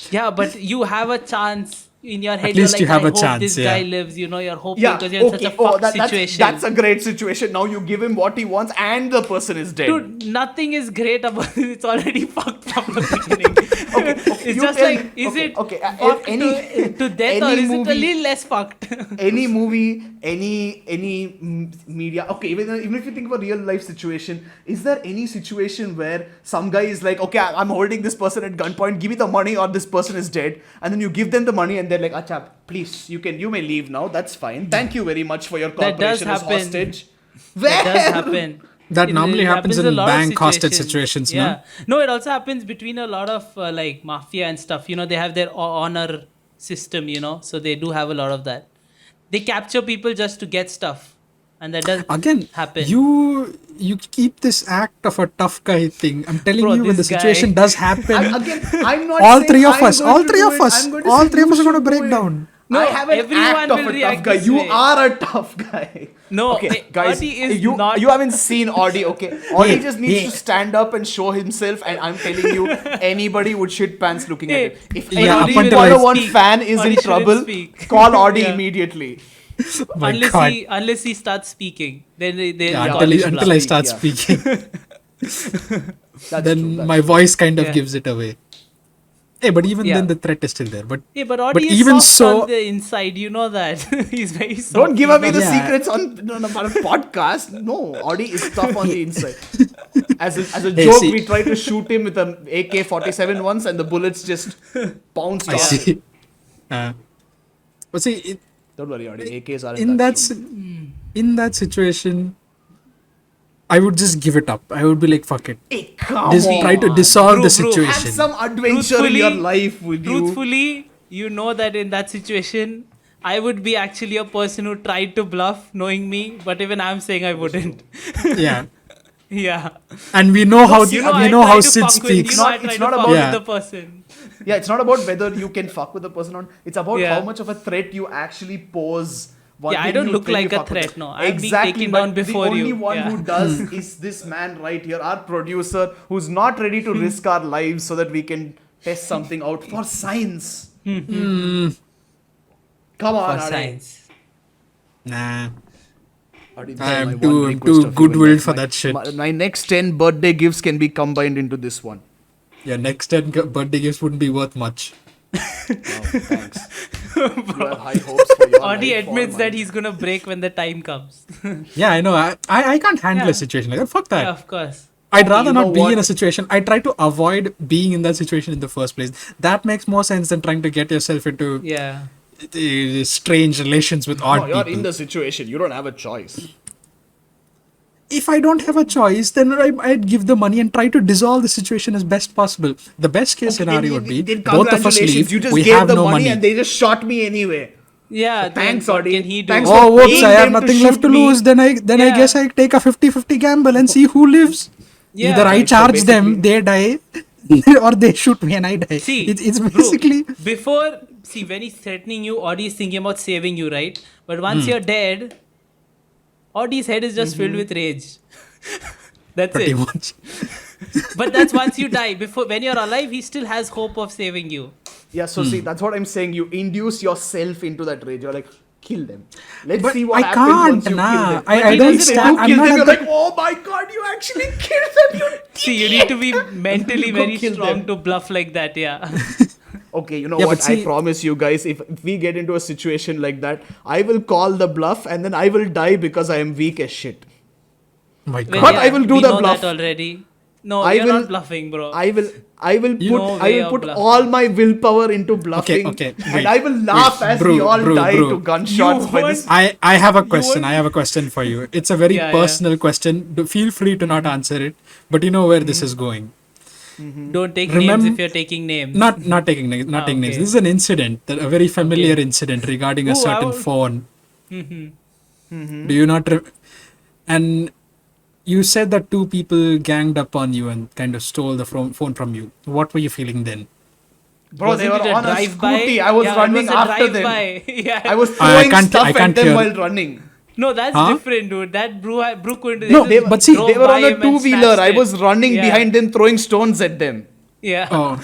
Yeah, but you have a chance in your head. least You're you like, have I a hope chance, this yeah. guy lives. You know, you're hoping Yeah. because you're in such a Okay. Oh, fucked situation. that's a great situation. Now you give him what he wants, and the person is dead. Dude, nothing is great about it. It's already fucked from the beginning. okay, It's you just tell like, me. is Okay, it okay, fucked any- to death or any is it a movie- little less fucked? Any movie, any media. Okay, even if you think of a real life situation, is there any situation where some guy is like, okay, I'm holding this person at gunpoint, give me the money or this person is dead, and then you give them the money and they're like, acha, please, you may leave now. That's fine. Thank you very much for your That does cooperation as happen. hostage. That does Where? happen. That normally happens a in lot of bank hostage situations, no? Yeah. No, it also happens between a lot of like mafia and stuff. You know, they have their honor system, you know, so they do have a lot of that. They capture people just to get stuff. And that does Again, happen. you keep this act of a tough guy thing. I'm telling Bro, you, when the this guy- situation does happen, I'm not all saying three of I'm us, going all to three do of it. us, I'm going to all say three of you us are going to should do break it. down. No, I have an everyone act of will a react tough guy. this You way. are a tough guy. No, okay, guys, Audi is you not- you haven't seen Audi. Okay, Audi Hey, just needs hey. to stand up and show himself. And I'm telling you, anybody would shit pants looking Hey, at it. If Yeah, any up until Formula I One speak. fan is Audi in shouldn't trouble, speak. call Audi Yeah. immediately. My God. Unless he starts speaking, then they Yeah, Yeah, until I speak, start yeah. speaking, That's then true, that's my true. voice kind of Yeah. gives it away. Hey, but even Yeah. then the threat is still there. But Yeah, but Audi is even soft so, on the inside. You know that he's very soft. Don't give He's away not- the Yeah. secrets on a podcast. No, Audi is tough on the inside. As a Hey, joke, see- we tried to shoot him with an AK-47 once, and the bullets just bounced I off. see. But see, Don't worry, Audi. AKs are in that in that situation, I would just give it up. I would be like, fuck it. Hey, come Just on. try to dissolve Bro, the bro, have situation. Have some adventure in your Truthfully- life with you. Truthfully, you know that in that situation, I would be actually a person who tried to bluff, knowing me. But even I'm saying I wouldn't. Yeah, Yeah. and we know how You know, we I know try how to Sid fuck with- speaks. You know, I It's try to not fuck about- with Yeah. the person. Yeah, it's not about whether you can fuck with the person or not. It's about Yeah. how much of a threat you actually pose. Yeah, I when don't you- look when you like a fuck with threat, them. no. I'm being Exactly, taken but down before the only you. one Yeah. who does is this man right here, our producer, who's not ready to risk our lives so that we can test something out for science. Come on, For Adi. science. Nah. Adi, I am my one too request of you good-willed is for my- that shit. My next 10 birthday gifts can be combined into this one. Your next 10 birthday gifts wouldn't be worth much. Wow, thanks. You have high hopes for your Audi life, admits for that mine. he's gonna break when the time comes. Yeah, I know. I can't handle Yeah. a situation like that. Fuck that. Yeah, of course. I'd rather You know not be what? in a situation. I try to avoid being in that situation in the first place. That makes more sense than trying to get yourself into Yeah. strange relations with No, odd you're people. in the situation. You don't have a choice. If I don't have a choice, then I'd give the money and try to dissolve the situation as best possible. The best case scenario would be Then both of us congratulations, leave. you just We gave have the no money, money. and they just shot me anyway. Yeah. So thanks, then what Audi. can he do? Thanks Oh, for whoops! paying I have them to nothing left shoot to me. lose. Then I Yeah. guess I take a 50-50 gamble and see who lives. Yeah. Either I Right, so charge them, basically- they die, or they shoot me and I die. See, It's bro, basically see, when he's threatening you, Audi is thinking about saving you, right? But Hmm. once you're dead, Audi's head is just filled with rage. That's pretty it. much. But that's once you die. Before, when you're alive, he still has hope of saving you. Yeah, so see, that's what I'm saying. You induce yourself into that rage. You're like, kill them. Let's But see what I happens can't, once you nah. kill them. I But he don't doesn't stand. You I'm kill not them, at you're the- like, oh my god, you actually killed them. You See, you need to be mentally Go very kill strong them. to bluff like that, yeah. Okay, you know Yeah, what? but see- I promise you guys, if we get into a situation like that, I will call the bluff and then I will die because I am weak as shit. My Well, God. But I will do we the know bluff. that already. No, I you're will- not bluffing, bro. I will You know put way of bluffing. all my willpower into bluffing, okay, and wait, I will laugh wait, as bro, we all bro, die bro. to gunshots You by won't- this. I have a question. won't- I have a question for you. It's a very Yeah, yeah. personal question. Feel free to not answer it, but you know where this is going. Don't take names if you're taking names. Not taking names. Not taking names. okay. This is an incident, a very familiar incident regarding a Ooh, I certain was- phone. Mhm. Do you not? And you said that two people ganged up on you and kind of stole the phone from you. What were you feeling then? Bro, they Wasn't were it a on a drive-by? scooty. I was Yeah, it running was a after them. drive-by. Yeah. I was I throwing can't- stuff I can't at them hear. while running. No, that's Huh? different, dude. That Brew couldn't. No, just but see, drove They were by on a him and two-wheeler. snatched I it. was running Yeah. behind them, throwing stones at them. Yeah. Oh,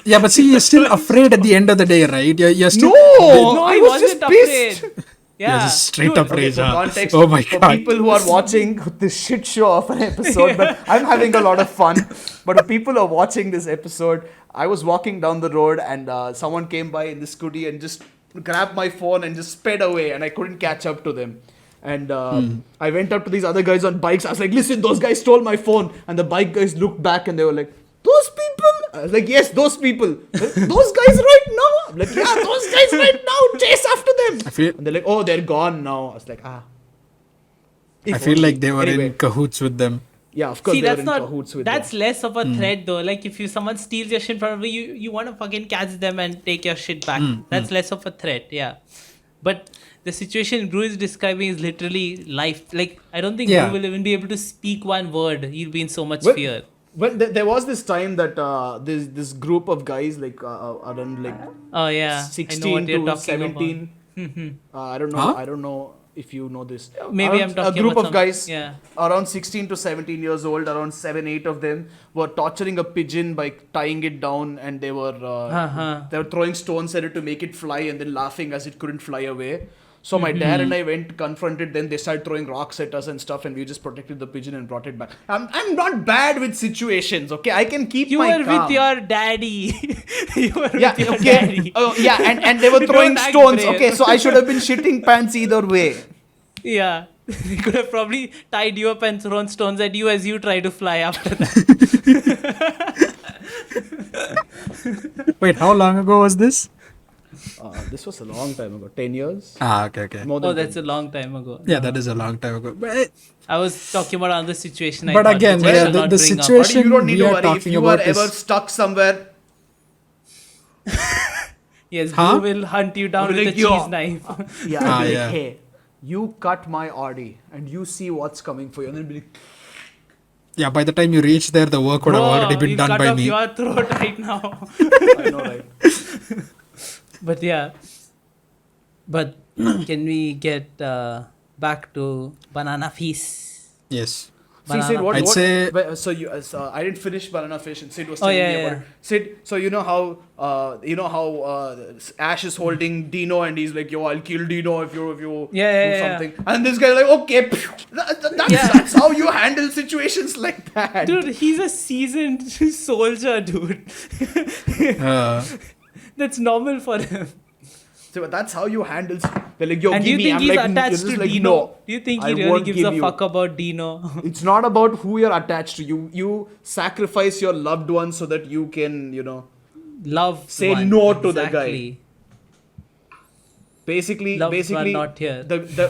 yeah, but see, you're still afraid at the end of the day, right? You're still. No, I he was wasn't just pissed. afraid. You're Yeah. just straight Dude, up Okay, rage. for huh? context, Oh my for god. people who are watching this shit show of an episode, but I'm having a lot of fun. But for people who are watching this episode, I was walking down the road and someone came by in the scooty and just grabbed my phone and just sped away, and I couldn't catch up to them. And I went up to these other guys on bikes. I was like, listen, those guys stole my phone. And the bike guys looked back and they were like, those people? I was like, yes, those people. Those guys right now? I'm like, yeah, those guys right now. Chase after them. I feel- And they're like, oh, they're gone now. I was like, ah. I If feel only. like they were Anyway, in cahoots with them. Yeah, of course See, they were that's in not. cahoots with That's them. less of a threat, though. Like if someone steals your shit from you, you want to fucking catch them and take your shit back. That's less of a threat, yeah. But the situation Brew is describing is literally life. Like I don't think Yeah. Brew will even be able to speak one word. He'll be in so much Well- fear. Well, there was this time that this group of guys like around like Oh yeah, I know 16 what you're to talking 17. I don't know. Huh? I don't know if you know this. Maybe Around I'm talking a group about of guys. Yeah. Around 16 to 17 years old, around 7-8 of them were torturing a pigeon by tying it down, and they were throwing stones at it to make it fly, and then laughing as it couldn't fly away. So my dad and I went, confronted them. They started throwing rocks at us and stuff, and we just protected the pigeon and brought it back. I'm not bad with situations, okay? I can keep You my were calm. with your daddy. You were Yeah, with your okay. daddy. Oh, yeah, and they were Don't throwing act stones. brave. Okay, so I should have been shitting pants either way. Yeah. They could have probably tied you up and thrown stones at you as you try to fly after that. Wait, how long ago was this? This was a long time ago, 10 years. Ah, okay. More than Oh, that's 10. a long time ago. Yeah, that is a long time ago. I was talking about another situation. I But thought, again, which I yeah, shall the not bring up. situation- Buddy, you don't need we to are worry. If talking you are about ever is- stuck somewhere, Yes, Huh? Blue will hunt you down I'll be with a like, "Yo." cheese knife. yeah, I'll be yeah. like, hey, you cut my Audi and you see what's coming for you. And then be like, Yeah, by the time you reach there, the work would have already been he'll done cut by off me. your throat right now. I know, right? But yeah. But can we get back to Banana Feast? Yes. See, Sid, what, I'd what, say- but- so you, I didn't finish Banana Fish, and Sid was Oh, telling yeah, me yeah, about it. Sid, so you know how Ash is holding Dino, and he's like, "Yo, I'll kill Dino if you do Yeah. something." And this guy's like, "Okay, that's how you handle situations like that." Dude, he's a seasoned soldier, dude. Uh, That's normal for him. So that's how you handle. They're like, "Yo, And do give you me." think I'm he's like, attached you're just to like, Dino? No, Do you think I he really won't gives give a you. fuck about Dino? It's not about who you're attached to. You sacrifice your loved ones so that you can, Love Say one, no to the guy. exactly. Basically, Loved one not here.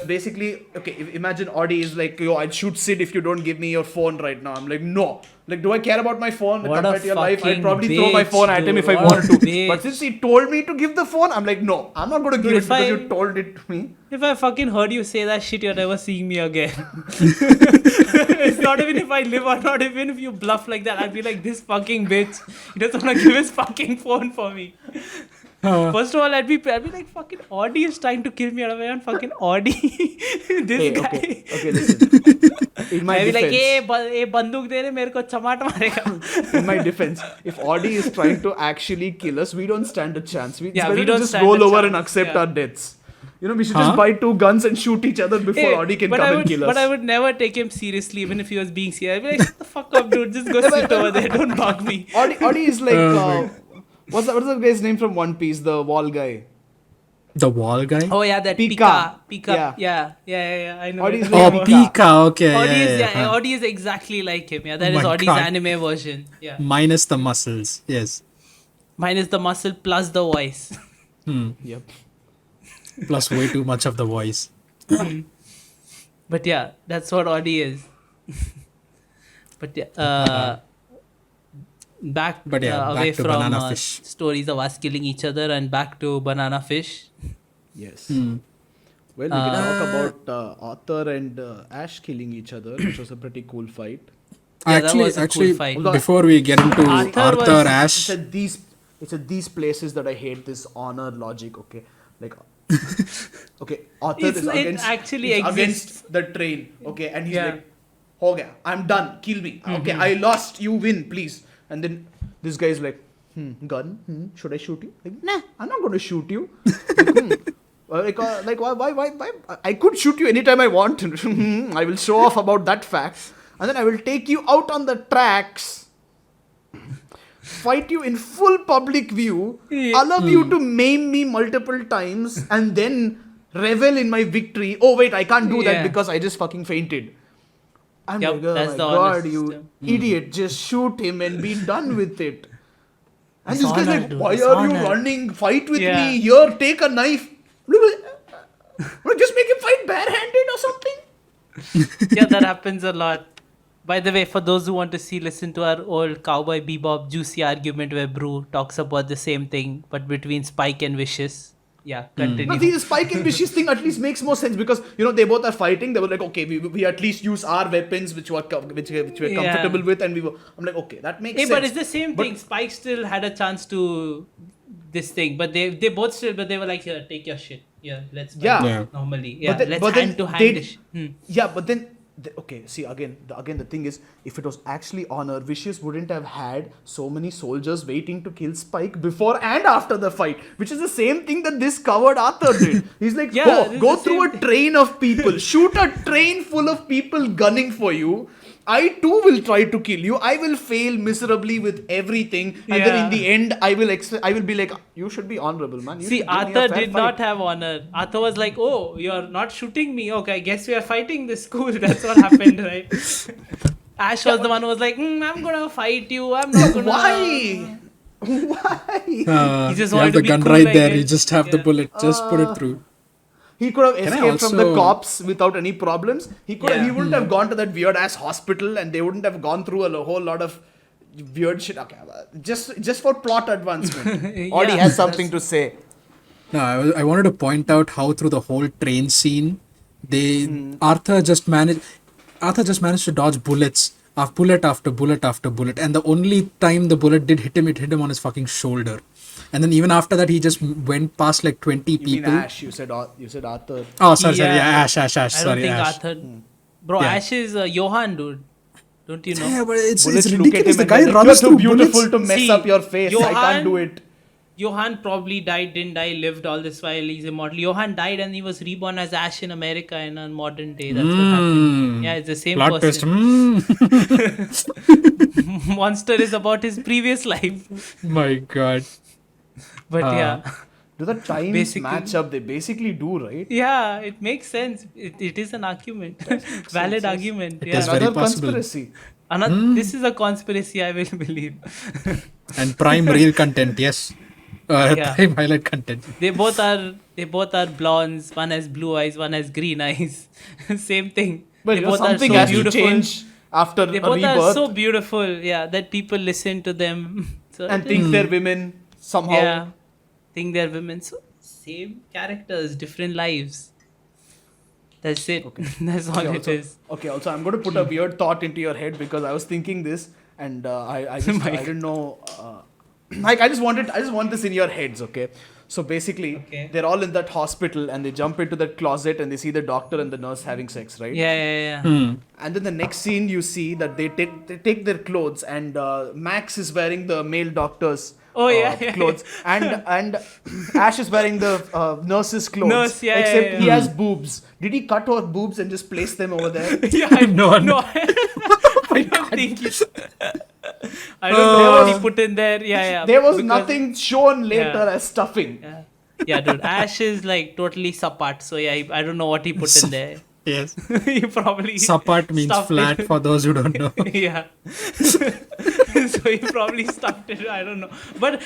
Basically, okay. Imagine Audi is like, "Yo, I'd shoot Sid if you don't give me your phone right now." I'm like, "No." Like, do I care about my phone What compared a to your life? I'd fucking probably throw my bitch, phone at him dude. if I What a wanted to. bitch. But since he told me to give the phone, I'm like, "No, I'm not going to give Dude, it if because I- you told it to me." If I fucking heard you say that shit, you're never seeing me again. It's not even if I live or not, even if you bluff like that, I'd be like, this fucking bitch. He doesn't want to give his fucking phone for me. First of all, I'd be like, fucking Audi is trying to kill me. And I'm fucking Audi. This Hey, guy. okay, listen. In my I'd be like, defense, ये बंदूक दे रहे मेरे को चमाट मारेगा. in my defense, if Audi is trying to actually kill us, we don't stand a chance. It's Yeah, better we to don't just stand roll a over chance, and accept yeah. our deaths. We should just buy 2 guns and shoot each other before Hey, Audi can but come I and would, kill us. But I would never take him seriously, even if he was being serious. I'd be like, shut the fuck up, dude. Just go sit over there. Don't bug me. Audi is like, what's the guy's name from One Piece? The wall guy. the wall guy? Oh yeah, that Pika. Pika. Yeah. I know. Audi is it. like Oh, Pika. Pika. Okay. Audi yeah, is yeah, huh. Audi is exactly like him. Yeah, that Oh is my Audi's God. anime version. Yeah, Minus the muscles. Yes. minus the muscle plus the voice. Yep. Plus way too much of the voice. But yeah, that's what Audi is. But yeah, back But yeah, away back to from banana fish. stories of us killing each other and back to banana fish. Yes. Hmm. Well, we can talk about Arthur and Ash killing each other, which was a pretty cool fight. Yeah, that Actually, was a cool fight. before we get into Arthur Arthur, was- Ash, It's at these places that I hate this honor logic. Okay, like okay, Arthur It actually he's exists. against the train. Okay, and he's Yeah. like, "Okay, I'm done. Kill me. Okay, I lost. You win, please." And then this guy's like, "Gun? Should I shoot you?" Like, nah, I'm not going to shoot you. Like, why? I could shoot you anytime I want. I will show off about that fact, and then I will take you out on the tracks, fight you in full public view, allow you to maim me multiple times, and then revel in my victory. Oh wait, I can't do that Yeah. because I just fucking fainted. I'm Yep, like, oh that's my the honor god, you system. idiot! Just shoot him and be done with it. And It's this guy's honor, like, dude, why it's are you honor." running? Fight with Yeah. me. Here, take a knife. Just make him fight barehanded or something. Yeah, that happens a lot. By the way, for those who want to see, listen to our old Cowboy Bebop juicy argument where Brew talks about the same thing, but between Spike and Vicious. Yeah, continue. But the Spike and Vicious thing at least makes more sense because they both are fighting. They were like, okay, we at least use our weapons which we're comfortable with, and I'm like, okay, that makes Hey, sense. but it's the same thing. Spike still had a chance to this thing, but they both still, but they were like, here, take your shit. Yeah, let's fight Yeah. normally. Yeah, then- let's but then hand to hand. they- this Yeah, but then okay, see again the thing is, if it was actually honor, Vicious wouldn't have had so many soldiers waiting to kill Spike before and after the fight, which is the same thing that this coward Arthur did. He's like, Yeah, oh, this is go the through same a train of people, shoot a train full of people gunning for you. I too will try to kill you. I will fail miserably with everything, and then in Yeah. the end, I will be like, you should be honorable, man. You See, should give me a Arthur fair did fight." not have honor. Arthur was like, oh, you're not shooting me. Okay, I guess we are fighting this school. That's what happened, right? Ash was the one who was like, I'm gonna fight you. I'm not gonna. Why? Why? He just you wanted have to the be gun cool, right I there. guess. You just have the Yeah. bullet. Just put it through. He could have Can I escaped from the also- cops without any problems. He Yeah. wouldn't have gone to that weird ass hospital, and they wouldn't have gone through a whole lot of weird shit. Okay, just for plot advancement. Already Yeah, has something to say. No, I wanted to point out how through the whole train scene, Arthur just managed to dodge bullets, bullet after bullet after bullet, and the only time the bullet did hit him, it hit him on his fucking shoulder. And then even after that, he just went past like 20 You mean people. Ash? You said Arthur. Oh, sorry, yeah, Ash, I don't sorry, think Ash. Arthur. Bro, Yeah. Ash is Johan, dude. Don't you know? Yeah, but it's Bullets look at ridiculous. him The and guy they're like, runs "You're through too beautiful bullets. to mess See, up your face. I can't do it." Johan probably died, didn't die, lived all this while he's immortal. Johan died and he was reborn as Ash in America in a modern day. That's what happened. Yeah, it's the same Plot twist. person. Monster is about his previous life. My God. But yeah. Do the times Basically- match up? They basically do, right? Yeah, it makes sense. It is an argument. Valid argument. is Yeah. very Another possible. conspiracy. This is a conspiracy, I will believe. And prime real content, yes. Yeah. Prime highlight content. They both are blondes. One has blue eyes, one has green eyes. Same thing. But They both are something so has beautiful. to change after They a both rebirth are so beautiful, yeah, that people listen to them. So and think they're women somehow. yeah, think they're women. So same characters, different lives. That's it. That's all it is. Okay, also I'm going to put a weird thought into your head because I was thinking this and I didn't know. Like I just want this in your heads, okay? So basically, Okay. they're all in that hospital and they jump into that closet and they see the doctor and the nurse having sex, right? Yeah. And then the next scene you see that they take their clothes and Max is wearing the male doctor's clothes and Ash is wearing the nurse's clothes. Nurse, yeah, except yeah. he has boobs. Did he cut her boobs and just place them over there? Yeah, I No, no. I don't think it. I don't know what he put in there. Yeah. There was because- nothing shown later Yeah. as stuffing. Yeah, dude. Ash is like totally sapat. So yeah, I don't know what he put in there. Yes. He probably Sapat means stuffed flat it. for those who don't know. Yeah. So he probably stuffed it. I don't know. But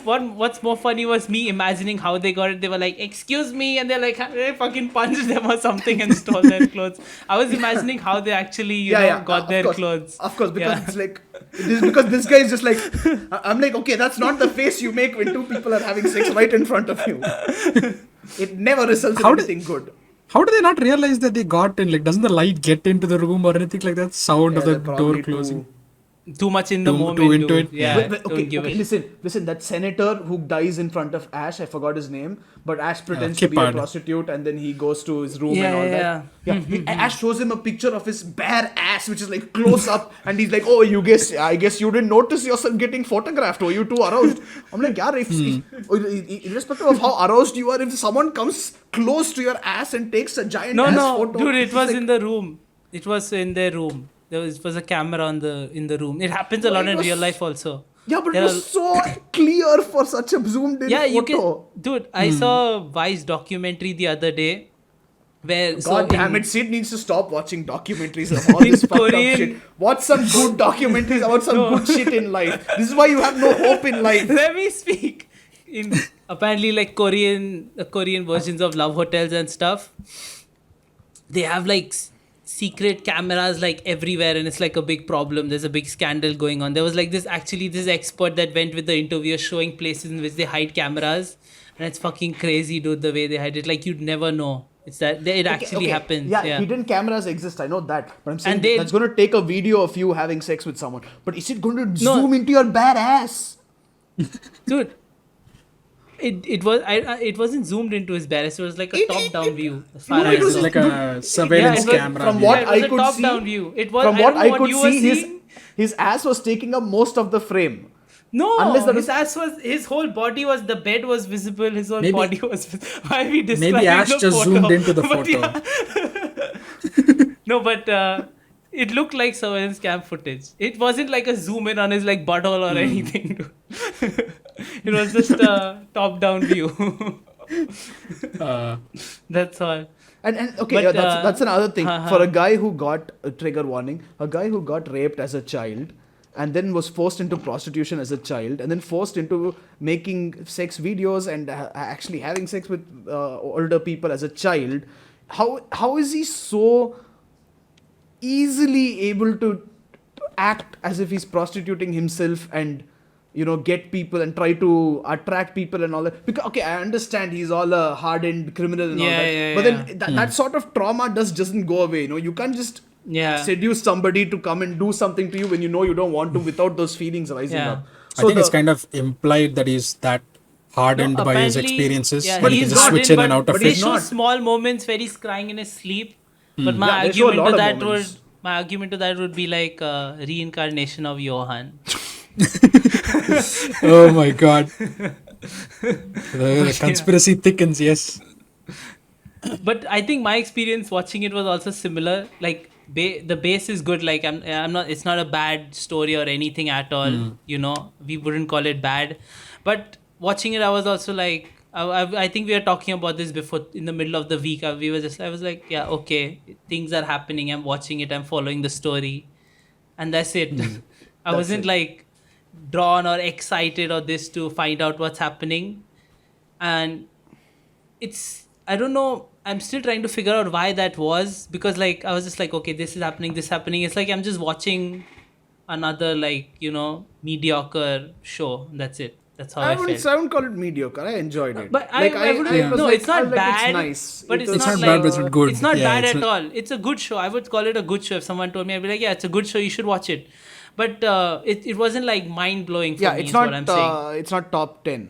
what's more funny was me imagining how they got it. They were like, "Excuse me," and they're like, they fucking punched them or something and stole their clothes. I was imagining how they actually, got of their course. clothes. Of course, because Yeah. it's like because this guy is just like I'm like, okay, that's not the face you make when two people are having sex right in front of you. It never results in How did- anything good. How do they not realize that they got in? Like, doesn't the light get into the room or anything like that? Sound of Yeah, the they're door probably closing. Too much in the Too moment. into dude. it. Yeah. Wait, Don't give okay, it. listen. That senator who dies in front of Ash, I forgot his name, but Ash pretends to be a Kippard. prostitute, and then he goes to his room Yeah, and all yeah, that. Yeah, Ash shows him a picture of his bare ass, which is like close up, and he's like, "Oh, I guess you didn't notice yourself getting photographed. Were you too aroused?" I'm like, "Yeah, irrespective of how aroused you are, if someone comes close to your ass and takes a giant ass No, photo, dude, it it's was like, in the room. It was in their room. There was a camera in the room. It happens a lot it in was- real life also. yeah, but it There was so clear for such a zoomed in Yeah, photo. you can, dude. I saw a Vice documentary the other day, where God damn in- it, Sid needs to stop watching documentaries of all this fucked Korean- up shit. Watch some good documentaries about some good shit in life. This is why you have no hope in life. Let me speak. In apparently like Korean versions of love hotels and stuff, they have like secret cameras like everywhere, and it's like a big problem. There's a big scandal going on. There was like this expert that went with the interviewer showing places in which they hide cameras, and it's fucking crazy, dude. The way they hide it, like you'd never know. It's that it actually happens. Yeah, Yeah. hidden cameras exist. I know that. But I'm saying And they- that's going to take a video of you having sex with someone. But is it going to No. zoom into your bare ass? Dude. It wasn't zoomed into his barrel. It was like a top-down view. As far No, as it was I It's know. like a surveillance it was- camera. from view. what it was I a could top-down see- view. It was. From I what don't know I what could you were see, seeing. his ass was taking up most of the frame. No, Unless that his ass was, his whole body was, the bed was visible, his whole Maybe- body was why are we describing Maybe Ash the just photo? zoomed into the But photo. yeah. No, but it looked like surveillance cam footage. It wasn't like a zoom in on his like butthole or anything. Dude. It was just a top-down view. Uh, That's all. And okay, But, yeah, that's another thing. uh-huh. For a guy who got a trigger warning, a guy who got raped as a child, and then was forced into prostitution as a child, and then forced into making sex videos and actually having sex with older people as a child, how is he so easily able to act as if he's prostituting himself and get people and try to attract people and all that? Because okay, I understand he's all a hardened criminal and all Yeah, that, yeah, but yeah. then that sort of trauma doesn't go away. You can't just Yeah. seduce somebody to come and do something to you when you don't want to without those feelings rising Yeah. up. I think it's kind of implied that he's that hardened No, by his apparently- experiences, yeah, but he he's can just not, switch in and out of but They he's it. show not. small moments where he's crying in his sleep. But my Yeah, they show a argument lot to of that moments. would be like a reincarnation of Johan. Oh my god. The conspiracy thickens, yes. But I think my experience watching it was also similar. Like the base is good. Like I'm not. It's not a bad story or anything at all. We wouldn't call it bad. But watching it, I was also like, I think we were talking about this before in the middle of the week. I was like, yeah, okay, things are happening. I'm watching it. I'm following the story, and that's it. I wasn't like drawn or excited or this to find out what's happening, and it's, I don't know, I'm still trying to figure out why that was, because like I was just like, okay, this is happening, it's like I'm just watching another like mediocre show. That's it. That's how I I felt. wouldn't call it mediocre. I enjoyed it. But Like, I wouldn't. Yeah. was No, like, it's not I was like, bad. It's nice. But It it's was- not not like, bad, but it's not good. It's not Yeah, bad it's at not- all. It's a good show. I would call it a good show. If someone told me, I'd be like, yeah, it's a good show. You should watch it. But it wasn't like mind blowing for Yeah, me. it's Is what I'm saying. not. It's not top 10.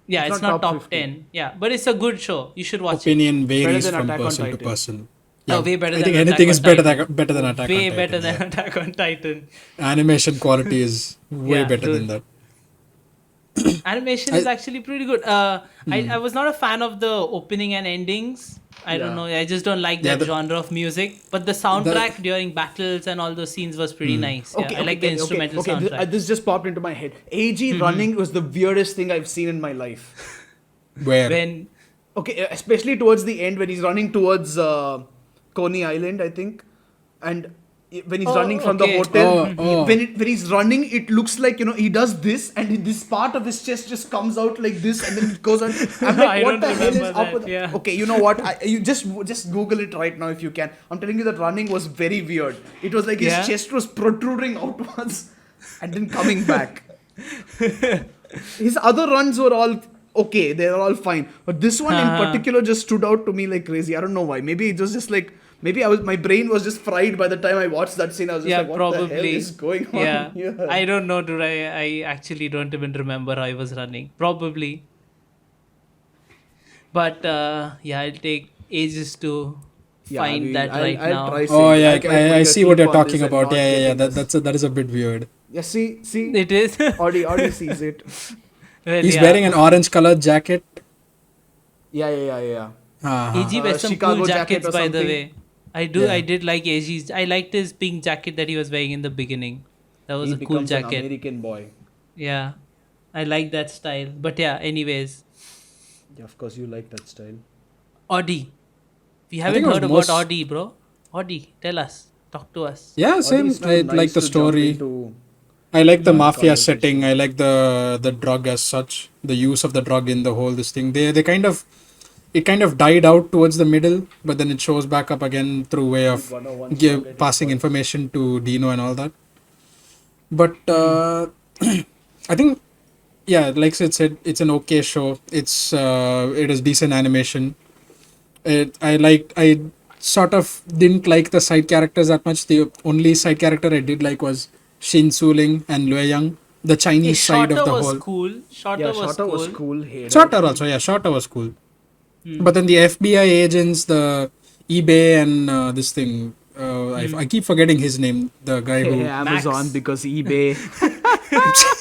Yeah, it's it's not not top top 50. 10. Yeah, but it's a good show. You should watch it. Opinion varies than from Attack on person to Titan. person. Oh, way better I than think Attack anything on is better Titan. better than Attack Way on better Titan. than Attack on Titan. Animation quality is way Yeah, better dude. than that. Animation is actually pretty good. I was not a fan of the opening and endings. I don't Yeah. know. I just don't like Yeah, that genre of music. But the soundtrack during battles and all those scenes was pretty nice. Yeah, I like the instrumental soundtrack. This just popped into my head. AG running was the weirdest thing I've seen in my life. Where When Okay, especially towards the end when he's running towards Coney Island, I think, and when he's Oh, running from the okay. hotel. Oh. When he's running, it looks like, he does this, and this part of his chest just comes out like this, and then it goes on. I'm like, I what don't the hell is remember up that, with yeah. Okay, you know what? You just Google it right now if you can. I'm telling you that running was very weird. It was like his Yeah? chest was protruding outwards and then coming back. His other runs were all okay, they were all fine, but this one in particular just stood out to me like crazy. I don't know why. Maybe it was just like, maybe my brain was just fried by the time I watched that scene. I was just Yeah, like, what probably. the hell is going on Yeah. here? I don't know, dude. I actually don't even remember how I was running. Probably. But yeah, it'll take ages to find that I'll now. try Oh saying- yeah, I'll try putting I a see what clip you're on this talking and about. not Yeah, getting that this. that is a bit weird. Yeah, see, It is. Audi sees it. Well, He's yeah. wearing an orange colored jacket. Yeah. Uh-huh. AG wears some Chicago cool jacket jackets, or by the something. way. I Yeah. did like AG's. I liked his pink jacket that he was wearing in the beginning. That was He a cool becomes an jacket. American boy. Yeah. I like that style. But yeah, anyways. Yeah, of course you like that style. Audi. We think haven't it was heard most- about Audi, bro. Audi, tell us. Talk to us. Yeah, same. Audi is too I nice like the to jump story. into- I like the Yeah, mafia conversation. setting. I like the drug as such. The use of the drug in the whole this thing. They kind of it kind of died out towards the middle, but then it shows back up again through way of 101 passing information to Dino and all that. But I think yeah, like Sid said, it's an okay show. It is decent animation. I sort of didn't like the side characters that much. The only side character I did like was Shin Su-ling and Lue Yang, the Chinese side of Shorter the was whole. cool. Shorter Yeah, was Shorter cool. was cool. Shorter also, yeah, Shorter was cool. But then the FBI agents, the eBay and this thing, I keep forgetting his name. The guy who. Amazon Max. because eBay.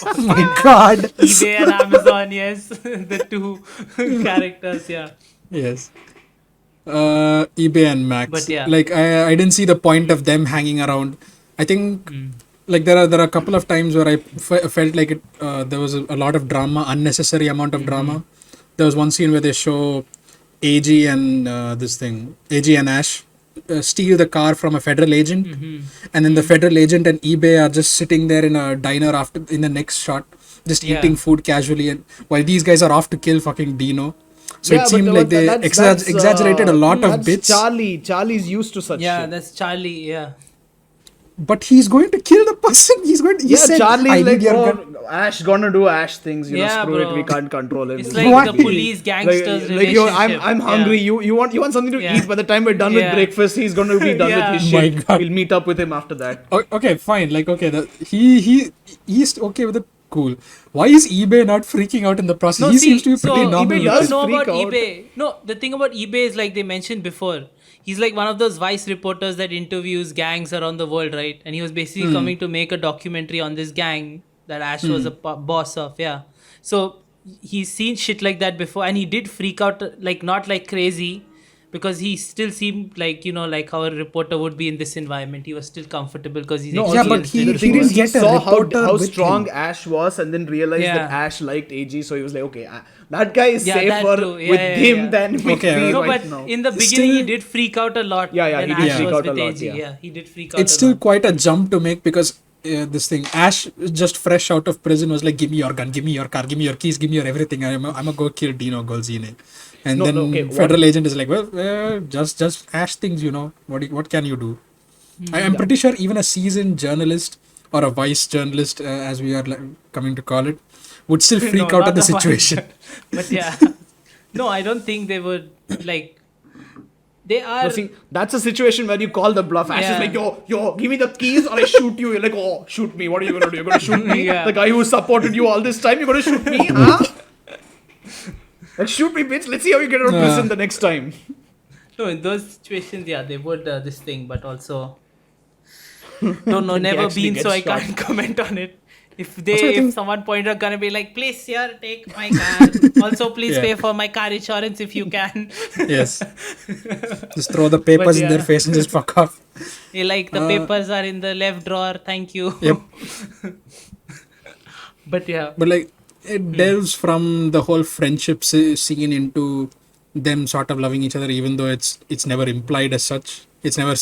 Oh my God. eBay and Amazon, yes. The two characters, yeah. Yes. eBay and Max. But yeah. Like I didn't see the point of them hanging around. I think like there are a couple of times where I felt like there was a lot of drama, unnecessary amount of drama. There was one scene where they show AG and AG and Ash steal the car from a federal agent, and then the federal agent and eBay are just sitting there in a diner in the next shot, just Yeah. eating food casually, and while these guys are off to kill fucking Dino. So Yeah, it but seemed like they that's, exaggerated a lot of that's bits. Charlie's used to such Yeah, shit. that's Charlie, yeah. But he's going to kill the person. He said, Charlie's I like, need your oh, gun. Ash gonna do Ash things, Yeah, screw it, bro. we can't control him. It's Why? like the police gangsters like yo, relationship. I'm hungry. You want something to Yeah. eat. By the time we're done Yeah. with breakfast, he's gonna be done Yeah. with his My shit. God. We'll meet up with him after that. Okay, fine. Like, okay, he's okay with it. Cool. Why is eBay not freaking out in the process? No, He see, seems to be so pretty normal. eBay with does it. know freak about out. eBay. No, the thing about eBay is like they mentioned before. He's like one of those Vice reporters that interviews gangs around the world, right? And he was basically coming to make a documentary on this gang that Ash was a boss of. Yeah. So he's seen shit like that before, and he did freak out, like not like crazy, because he still seemed like like how a reporter would be in this environment. He was still comfortable because he's Yeah, but experienced he- in the it thing didn't is, he get a saw reporter how with strong him. Ash was, and then realized Yeah. that Ash liked AG, so he was like, okay, that guy is Yeah, that safer too. Yeah, with yeah, him yeah. than with Okay, me No, right but now. in the beginning he Still- did freak out a lot. Yeah, when he did Ash freak was out a with lot, AG. yeah. He did freak out. It's a still lot. quite a jump to make because this thing, Ash, just fresh out of prison, was like, give me your gun, give me your car, give me your keys, give me your everything. I'm gonna go kill Dino Golzine. And No, then no, okay, what- federal agent is like, well, just Ash things, what can you do? I'm pretty sure even a seasoned journalist or a vice journalist, as we are coming to call it, would still freak No, out not at the the one. situation. But yeah, no, I don't think they would like. They are. No, see, that's a situation where you call the bluff. Ash Yeah. is like, yo, give me the keys or I shoot you. You're like, oh, shoot me. What are you gonna do? You're gonna shoot me? Yeah. The guy who supported you all this time, you're gonna shoot me? Huh? Like, shoot me, bitch. Let's see how you get out of Yeah. prison the next time. No, in those situations, yeah, they would this thing, but also. No, never actually been, gets so I shot. can't comment on it. If Also, I think- someone pointed out, gonna be like, please, here, take my car. Also, please Yeah. pay for my car insurance if you can. Yes. Just throw the papers in yeah. their face and just fuck off. Hey, like the papers are in the left drawer. Thank you. Yep. But yeah. But like it delves from the whole friendship scene into them sort of loving each other, even though it's never implied as such. It's never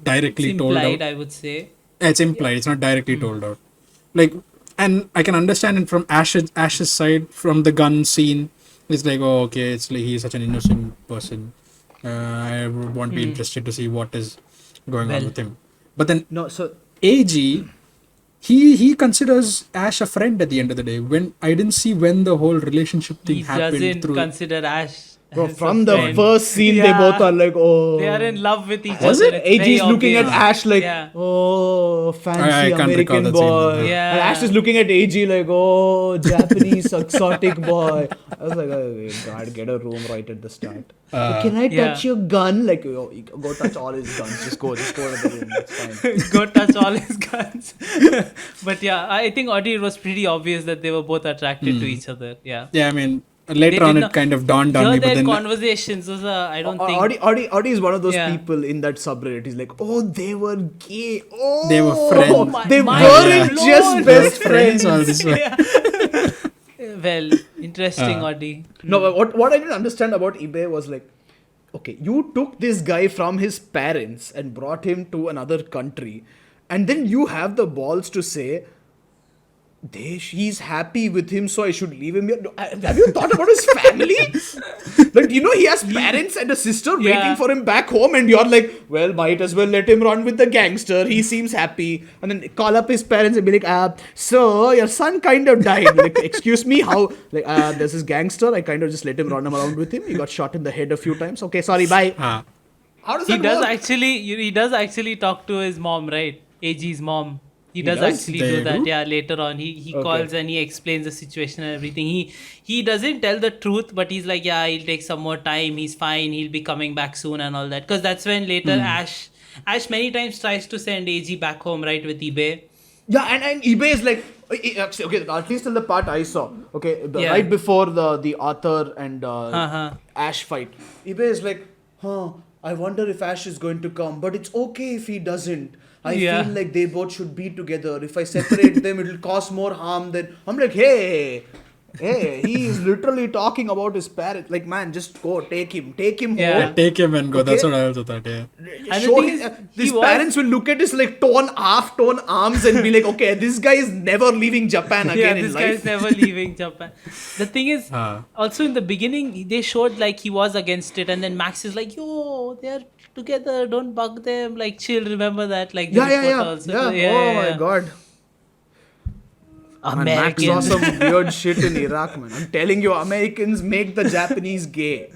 directly It's told implied, out. I would say. It's implied. It's not directly told out. Like, and I can understand it from Ash's side, from the gun scene. It's like, oh, okay, it's like he's such an innocent person. I won't be interested to see what is going on Well. with him. But then No, so AG, he considers Ash a friend at the end of the day. When I didn't see when the whole relationship thing He happened doesn't through. consider Ash bro, as a from the friend. first scene, they Yeah. both are like, oh. They are in love with each Was other. it? It's AG very is looking at obvious. Ash like, Yeah. oh, fancy I can't recall American that scene, boy. no. Yeah. And Ash is looking at AG like, oh, Japanese exotic boy. I was like, oh, God, get a room right at the start. Can I Yeah. touch your gun? Like, yo, go touch all his guns. Just go to the room. That's fine. Go touch all his guns. But yeah, I think Audrey, it was pretty obvious that they were both attracted to each other. Yeah. Yeah, I mean, They later on did it not- kind of dawned on Hear me, but their then conversations, those are, I don't think. Audi is one of those Yeah. people in that subreddit. He's like, oh, they were gay. Oh, They were friends. my- They my weren't lord. just they were best friends. all this way. Well, interesting, Audrey. No, but what I didn't understand about eBay was like, okay, you took this guy from his parents and brought him to another country, and then you have the balls to say, he's happy with him, so I should leave him here. No, have you thought about his family? Like, you know, he has parents and a sister Yeah. waiting for him back home, and you're like, well, might as well let him run with the gangster. He seems happy. And then call up his parents and be like, so your son kind of died. Like, excuse me, how? Like, there's this gangster. I kind of just let him run around with him. He got shot in the head a few times. Okay, sorry, bye. Ah. How does He that does work? he does actually talk to his mom, right? AG's mom. He does does? actually They do that. do? Yeah, later on he Okay. calls and he explains the situation and everything. He doesn't tell the truth, but he's like, yeah, he'll take some more time. He's fine. He'll be coming back soon and all that. Because that's when later Ash many times tries to send AG back home, right, with eBay. Yeah, and eBay is like, okay, at least in the part I saw, okay, Yeah. right before the Arthur and Uh-huh. Ash fight, eBay is like, I wonder if Ash is going to come, but it's okay if he doesn't. I Yeah. feel like they both should be together. If I separate them, it'll cause more harm than. I'm like, hey, he is literally talking about his parents. Like, man, just go, take him Yeah. home. Take him and go. That's Okay. what I also thought, yeah. And the Show thing his, is, his he was- parents will look at his like half-torn arms and be like, okay, this guy is never leaving Japan again Yeah, in this life. guy is never leaving Japan. The thing is, Ah. also in the beginning, they showed like he was against it, and then Max is like, yo, they're together, don't bug them, like chill, remember that? Like, the Yeah. report also. Oh yeah. my god. Man, Max saw Americans. some weird shit in Iraq, man. I'm telling you, Americans make the Japanese gay.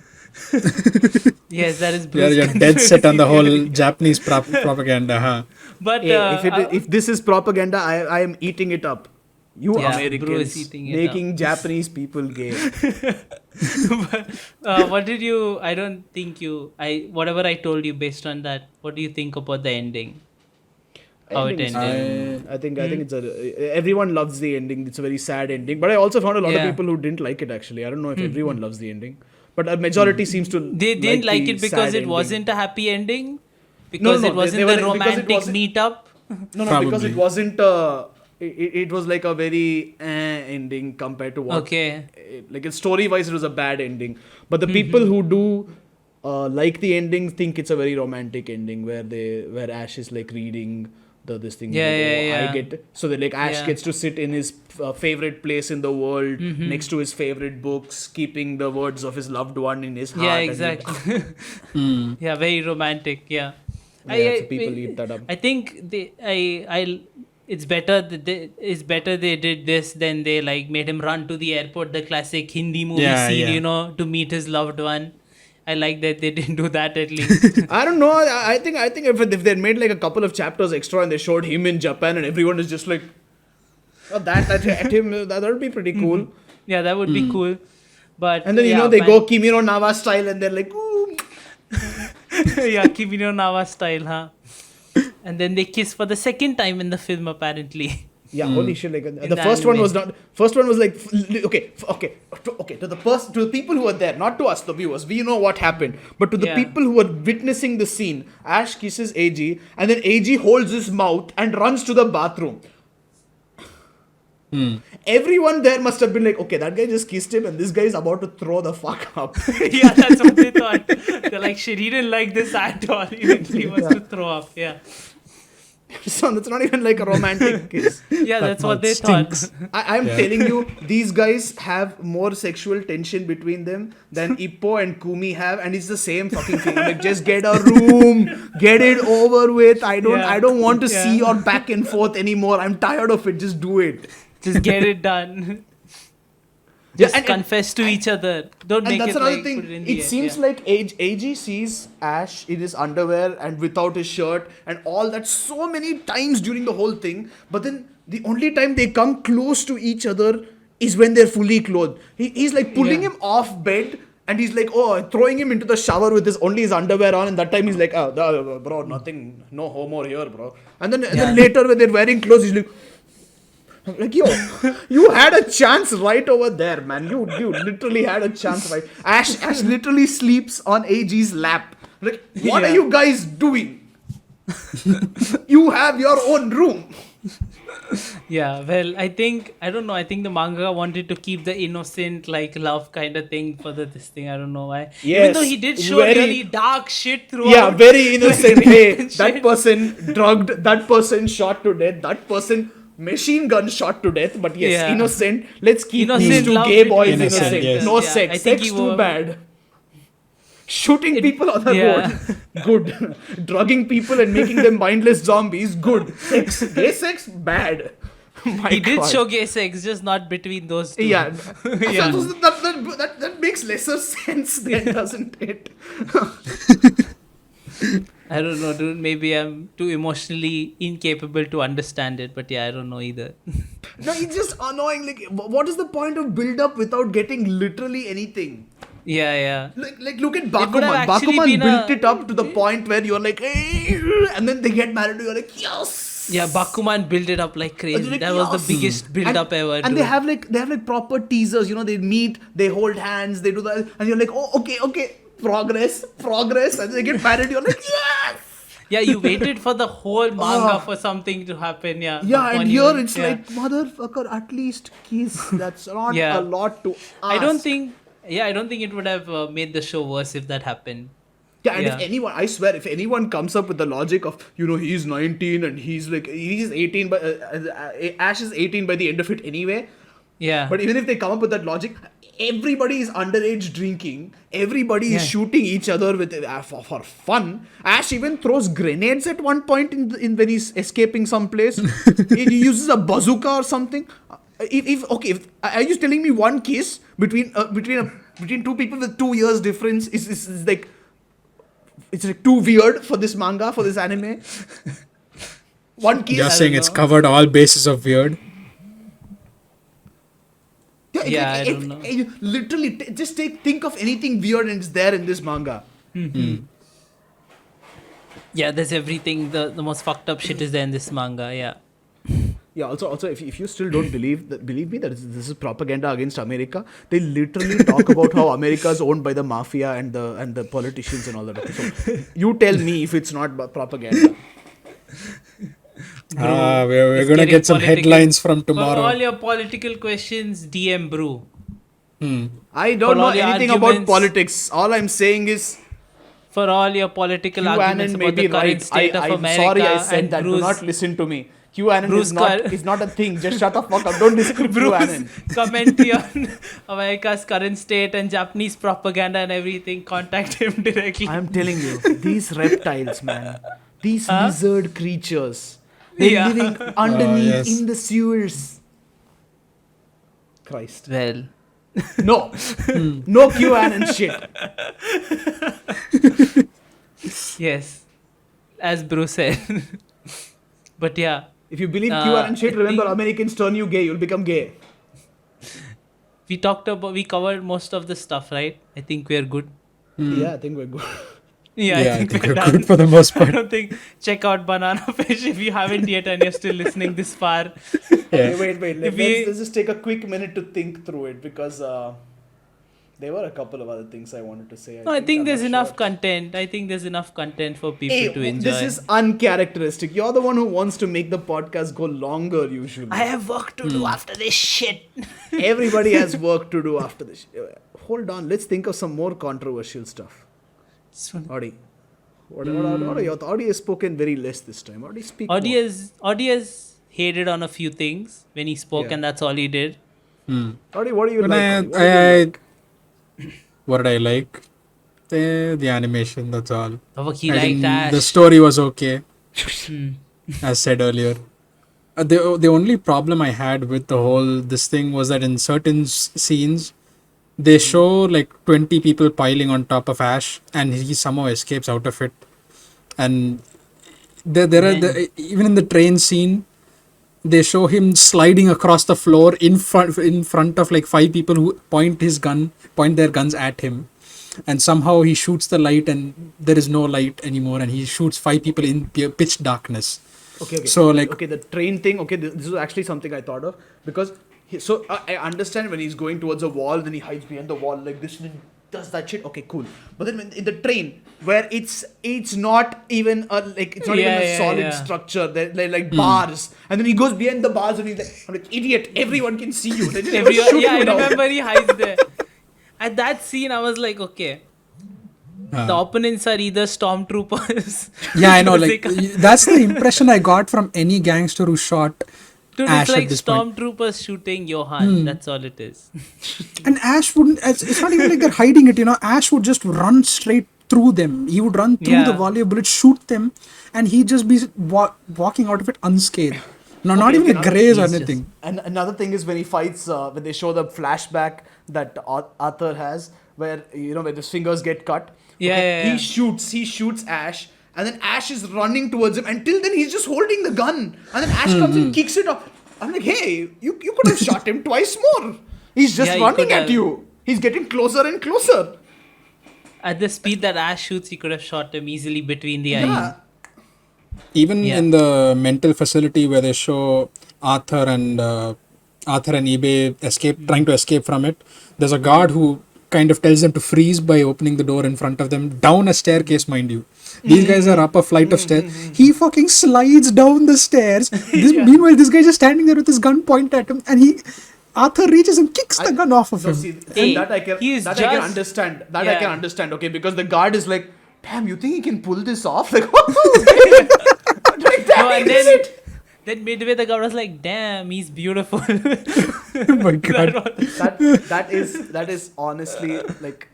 Yes, that is You're, Bruce you're dead conspiracy set on the whole theory. Japanese propaganda, huh? But Hey, if this is propaganda, I am eating it up. You Yeah, Bro Americans is eating it making Japanese people gay. what did you? I don't think you. Whatever I told you based on that. What do you think about the ending? How it Ending is ended? fine. I think it's everyone loves the ending. It's a very sad ending, but I also found a lot Yeah. of people who didn't like it. Actually, I don't know if everyone loves the ending, but a majority seems to. They didn't like the it because sad it ending. wasn't a happy ending. Because no, it wasn't they were the like- because it romantic wasn't- meetup. No, because Probably. it wasn't. It was like a very ending compared to what. Okay. Like story wise, it was a bad ending. But the people who do like the ending think it's a very romantic ending where Ash is like reading this thing. Yeah, like, yeah, yeah. I get so that like Ash Yeah. gets to sit in his favorite place in the world next to his favorite books, keeping the words of his loved one in his heart. Yeah, and exactly. Hmm. Yeah, very romantic. Yeah. so people eat that up. I think it's better they did this than they like made him run to the airport, the classic Hindi movie Yeah, scene, yeah. to meet his loved one. I like that they didn't do that at least. I don't know. I think if they made like a couple of chapters extra and they showed him in Japan and everyone is just like, oh, that at him, that would be pretty cool. Yeah, that would be cool. But And then yeah, they man. go Kimi no Nawa style and they're like, ooh. Yeah, Kimi no Nawa style, huh? And then they kiss for the second time in the film, apparently. Yeah, holy shit! Like the the first one anime. was not. First one was like, okay. To the people who were there, not to us, the viewers, we know what happened. But to the Yeah. people who were witnessing the scene, Ash kisses AG, and then AG holds his mouth and runs to the bathroom. Everyone there must have been like, okay, that guy just kissed him and this guy is about to throw the fuck up. Yeah, that's what they thought. They're like, shit, he didn't like this at all. He literally wants to throw up. Yeah. So that's not even like a romantic kiss. Yeah, that's what they stinks. thought. I'm telling you, these guys have more sexual tension between them than Ippo and Kumi have, and it's the same fucking thing. Like, just get a room, get it over with. I don't want to see your back and forth anymore. I'm tired of it. Just do it. Just get it done. Yeah, Just confess to each other. Don't And make that's it another like, put thing. in the It air. seems like AG sees Ash in his underwear and without his shirt and all that so many times during the whole thing. But then the only time they come close to each other is when they're fully clothed. He's like pulling him off bed and he's like, throwing him into the shower with only his underwear on. And that time he's like, bro, nothing, no homo here, bro. And then later when they're wearing clothes, he's like, yo, you had a chance right over there, man. You literally had a chance, right? Ash literally sleeps on AG's lap. Like, what are you guys doing? You have your own room. Yeah, well, I think the manga wanted to keep the innocent, like, love kind of thing for this thing. I don't know why. Yes, Even though he did show very- really dark shit throughout. Yeah, very innocent. Hey, and that shit. person drugged, that person shot to death, that person machine gun shot to death. But yes, Yeah. innocent. Let's keep Innocent these two love gay between boys innocent, innocent. yes. No Yeah, sex. I think Sex he too wa- bad. Shooting people on the Yeah. road, good. Drugging people and making them mindless zombies, good. Sex, gay sex, bad. My He did God. show gay sex, just not between those two. Yeah. Yeah. So that makes lesser sense then, doesn't it? I don't know, dude. Maybe I'm too emotionally incapable to understand it, but yeah, I don't know either. No, it's just annoying. Like, what is the point of build up without getting literally anything? Yeah. Like look at would have Bakuman. actually Bakuman been built a- it up to the point where you're like, and then they get married, and you're like, yes. Yeah, Bakuman built it up like crazy. Like, That was yes. the biggest build up ever. And they have like proper teasers. You know, they meet, they hold hands, they do that, and you're like, oh, okay, progress, and they get married. You're like, yes. Yeah, you waited for the whole manga Oh. for something to happen. Yeah. Yeah, When and you- here it's yeah. like, motherfucker, at least kiss. That's not Yeah. a lot to ask. I don't think it would have made the show worse if that happened. Yeah, and Yeah. if anyone, I swear, if anyone comes up with the logic of, he's 19 and he's 18, but Ash is 18 by the end of it anyway. Yeah. But even if they come up with that logic, everybody is underage drinking. Everybody is shooting each other with for fun. Ash even throws grenades at one point in when he's escaping someplace. He uses a bazooka or something. If are you telling me one kiss between two people with 2 years difference is like, it's like too weird for this manga, for this anime? One kiss. You're saying don't it's know. covered all bases of weird. Yeah, I don't know. Literally, just think of anything weird and it's there in this manga. Yeah, there's everything. The most fucked up shit is there in this manga. Yeah. Yeah. Also, if you still don't believe me that this is propaganda against America, they literally talk about how America is owned by the mafia and the politicians and all that. So you tell me if it's not propaganda. We're It's gonna getting get some political. headlines from For all tomorrow. your political questions, DM Brew. I don't For know all your anything about arguments- politics. All I'm saying is, For all your political arguments QAnon may about be the current right. state of I'm America sorry I said and that. Bruce, Do not listen to me. QAnon Bruce is not a thing. Just shut the fuck up. Don't listen to Bruce QAnon. commentary on America's current state and Japanese propaganda and everything. Contact him directly. I'm telling you, these reptiles, man, these lizard creatures, they're Yeah. living underneath yes. in the sewers. Christ. Well, No. No QAnon shit. yes, as Bruce said. But yeah, If you believe I QAnon shit, remember think- Americans turn you gay, you'll become gay. we covered most of the stuff, right? I think we're good. Yeah, I think we're good. Yeah, I think we're we're done. good for the most I part. don't think. Check out Banana Fish if you haven't yet and you're still listening this far. Okay, wait. If we- Let's just take a quick minute to think through it because There were a couple of other things I wanted to say. No, I think I'm there's not enough sure. content. I think there's enough content for people Hey, to enjoy. this is uncharacteristic. You're the one who wants to make the podcast go longer usually. I have work to do after this shit. Everybody has work to do after this. Hold on, let's think of some more controversial stuff. Audi. What are your Audi has spoken very less this time. Audi, speak more. Audience hated on a few things when he spoke, Yeah. and that's all he did. Audi, what do you But like? Audi? What do you like? what did I like? The animation, that's all. Oh, he I liked think Ash. the story was okay, as said earlier. The only problem I had with the whole this thing was that in certain scenes, they show like 20 people piling on top of Ash, and he somehow escapes out of it. And there are even in the train scene, they show him sliding across the floor in front of like 5 people who point their guns at him, and somehow he shoots the light, and there is no light anymore, and he shoots 5 people in pitch darkness. Okay. So, like- okay, the train thing. Okay, this is actually something I thought of because I understand when he's going towards a wall, then he hides behind the wall like this, and then does that shit. Okay, cool. But then in the train where it's not even it's not even a solid structure. They're like bars, and then he goes behind the bars and he's like, I'm like, idiot! Everyone can see you. They just shoot I you down. remember he hides there. At that scene, I was like, okay, the opponents are either stormtroopers. Yeah, I know. Like Basically. that's the impression I got from any gangster who shot Dude, Ash it's at like this point. stormtroopers shooting Johan. That's all it is. And Ash wouldn't. It's not even like they're hiding it. Ash would just run straight through them. He would run through the volley of bullets, shoot them, and he'd just be walking out of it unscathed. No, not even a graze or he's anything. And another thing is when he fights, when they show the flashback that Arthur has, where where his fingers get cut. Yeah. He shoots Ash, and then Ash is running towards him. Until then, he's just holding the gun, and then Ash comes and kicks it off. I'm like, hey, you could have shot him twice more. He's just Yeah, you running could at have. you. He's getting closer and closer. At the speed that Ash shoots, he could have shot him easily between the eyes. Yeah. Even in the mental facility where they show Arthur and eBay trying to escape from it, there's a guard who kind of tells them to freeze by opening the door in front of them, down a staircase, mind you. These guys are up a flight of stairs. He fucking slides down the stairs. Meanwhile, this guy just standing there with his gun pointed at him, and Arthur reaches and kicks the gun off of No, him. see, Hey, that I can he's I can just- understand. That I Yeah. can understand. Okay, because the guard is like, damn, you think he can pull this off? Like, like that, No, he and did then, it. then midway the guy was like, damn, he's beautiful. Oh my god. that is honestly like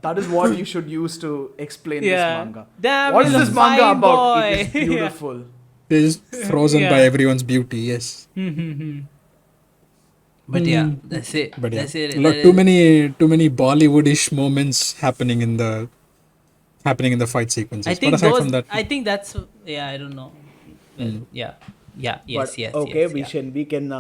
that is what you should use to explain this manga. Damn, What is he's a this manga fine about? boy. It is beautiful. They're just frozen by Yeah. everyone's beauty, yes. But yeah, that's it. But yeah, That's it. look, too many Bollywoodish moments happening in the fight sequences. I think but aside those. from that, I think that's. Yeah, I don't know. Well, yeah. Yes. But, Yes. okay, yes, we can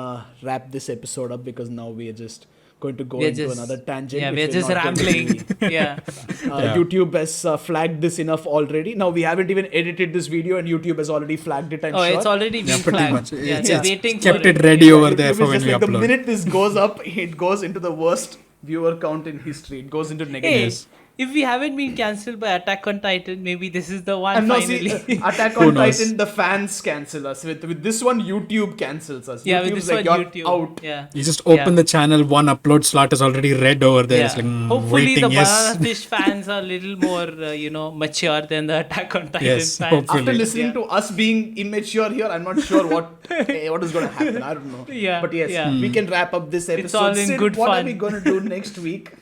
wrap this episode up because now we are just going to go We're into just- another tangent. Yeah, which we're just not gonna rambling. be- Yeah. Yeah. YouTube has flagged this enough already. Now we haven't even edited this video, and YouTube has already flagged it. I'm Oh, sure. it's already been pretty flagged. much. Yeah, It's- they're it's waiting kept for it ready over there YouTube for is when just we like the upload. minute this goes up, it goes into the worst viewer count in history. It goes into Hey, negatives. if we haven't been cancelled by Attack on Titan, maybe this is the one And now finally. see, Attack Who on knows? Titan, the fans cancel us. With this one, YouTube cancels us. Yeah, with YouTube's this like, one, you're YouTube. out. Yeah. you just open the channel, one upload slot is already red over there. It's like, Hopefully waiting, the yes. Banana Fish fans are a little more, mature than the Attack on Titan Yes, fans. hopefully. After listening Yeah. to us being immature here, I'm not sure what is going to happen. I don't know. Yeah, But yes, yeah. we can wrap up this episode. all in Sid, good what are fun. we going to do next week?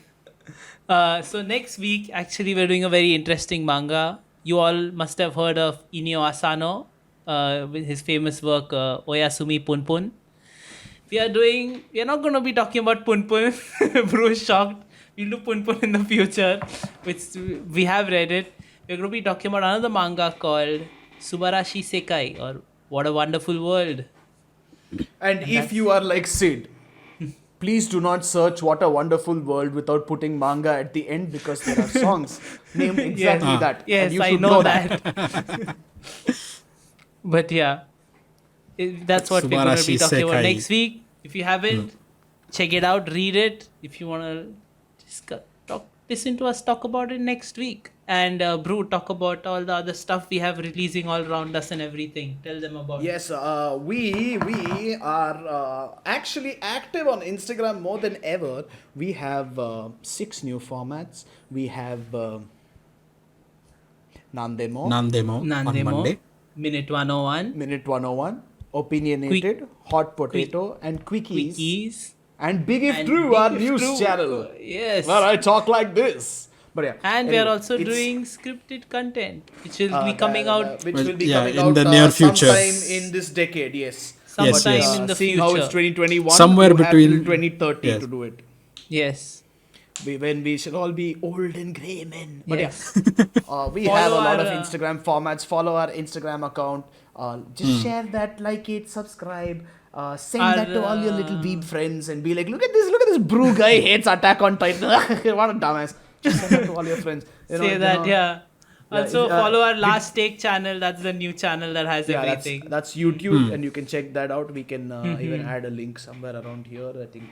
So next week, actually, we're doing a very interesting manga. You all must have heard of Inyo Asano with his famous work Oyasumi Punpun. We're not going to be talking about Punpun. Bro is shocked. We'll do Punpun in the future, which we have read it. We're going to be talking about another manga called Subarashi Sekai, or What a Wonderful World. And if you are like Sid, please do not search What a Wonderful World without putting manga at the end because there are songs named exactly that. Yes, and you I should know that. But yeah, that's what we're going to be Subarashi talking about Sekai. next week. If you haven't, check it out, read it. If you want to just listen to us talk about it next week. And Brew, talk about all the other stuff we have releasing all around us and everything. Tell them about it. Yes, we are actually active on Instagram more than ever. We have 6 new formats. We have Nandemo, Nandemo on Nandemo, Monday. Minute 101, Minute 101, Opinionated, Hot Potato, and Quickies. Quickies, And Big If and True, Big our If news True. channel. Yes. Where I talk like this. But yeah. And we are anyway, also it's- doing scripted content, which will be coming out which Well, will be yeah, coming in out the near future. sometime in this decade, yes. sometime yes. in the Seeing future. how it's 2021, Somewhere you have between- till 2030 yes. to do it. Yes. When we shall all be old and grey men. But Yes. we Follow have a lot our, of Instagram formats. Follow our Instagram account. Just share that, like it, subscribe. Send Our, that to all your little weeb friends and be like, look at this Brew guy hates Attack on Titan. What a dumbass. Just send that to all your friends. Say that, yeah. Also, if, follow our Last Take channel. That's the new channel that has Yeah, everything. that's YouTube, and you can check that out. We can even add a link somewhere around here. I think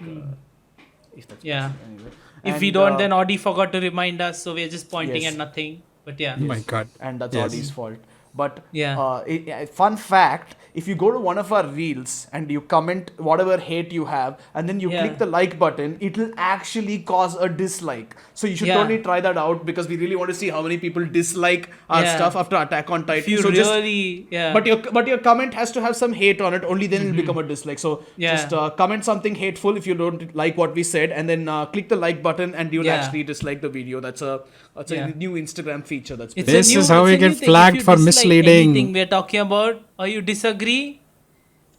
if that's Yeah. possible. Anyway. If we And, don't, then Audi forgot to remind us, so we're just pointing Yes. at nothing. But yeah. Oh my God. and that's Yes. Audi's fault. But Yeah. fun fact: if you go to one of our reels and you comment whatever hate you have, and then you Yeah. click the like button, it will actually cause a dislike. So you should Yeah. totally try that out because we really want to see how many people dislike our Yeah. stuff after Attack on Titan. If you so really, yeah. but your comment has to have some hate on it. Only then it'll become a dislike. So Yeah. just comment something hateful if you don't like what we said, and then click the like button, and you'll Yeah. actually dislike the video. That's a Yeah. new Instagram feature. That's It's This a new, is how it's we a new get thing. flagged If you for dislike misleading. anything we're talking about, or you disagree,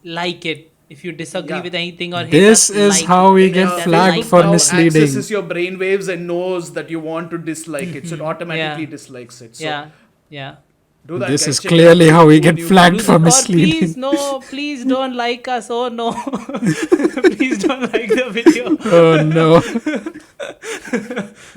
like it. If you disagree Yeah. with anything or hate This us, is like how we it. get That flagged like for button. misleading. Accesses your brain waves and knows that you want to dislike it, so it automatically Yeah. dislikes it. So Yeah, yeah. do that. This guys. is Check it clearly out. how we Do get new flagged videos. for Or misleading. please, no, please don't like us. Oh no. Please don't like the video. Oh no.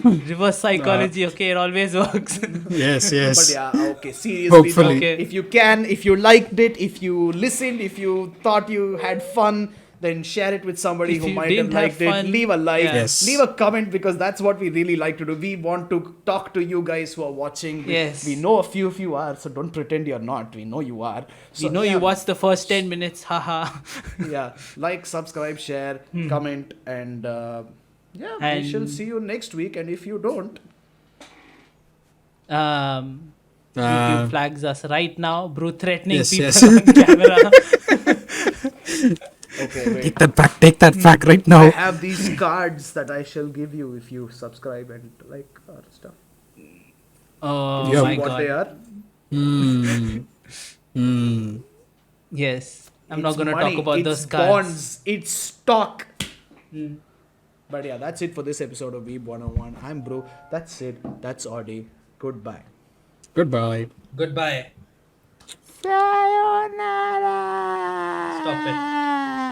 Reverse psychology, okay, it always works. Yes, But yes. yeah, okay. Seriously, Hopefully. though, Okay. if you can, if you liked it, if you listened, if you thought you had fun, then share it with somebody If who you might have didn't have liked it. fun, Leave a like, yeah. Yes. leave a comment, because that's what we really like to do. We want to talk to you guys who are watching. Yes. We know a few of you are, so don't pretend you're not. We know you are. So, We know yeah. you watched the first 10 minutes, haha. Yeah, like, subscribe, share, comment, and yeah, we And- shall see you next week. And if you don't, YouTube flags us right now. Brew threatening Yes, people yes. on camera. okay, wait. Take that back. Take that back right I now. have these cards that I shall give you if you subscribe and like our stuff. Oh Yeah. my See what god. they are? Hmm. Hmm. Yes. I'm not It's going to money, talk about it's those cards. bonds, it's stock. But yeah, that's it for this episode of Weeb 101. I'm Bro. That's it. That's Audi. Goodbye. Goodbye. Goodbye. Sayonara. Stop it.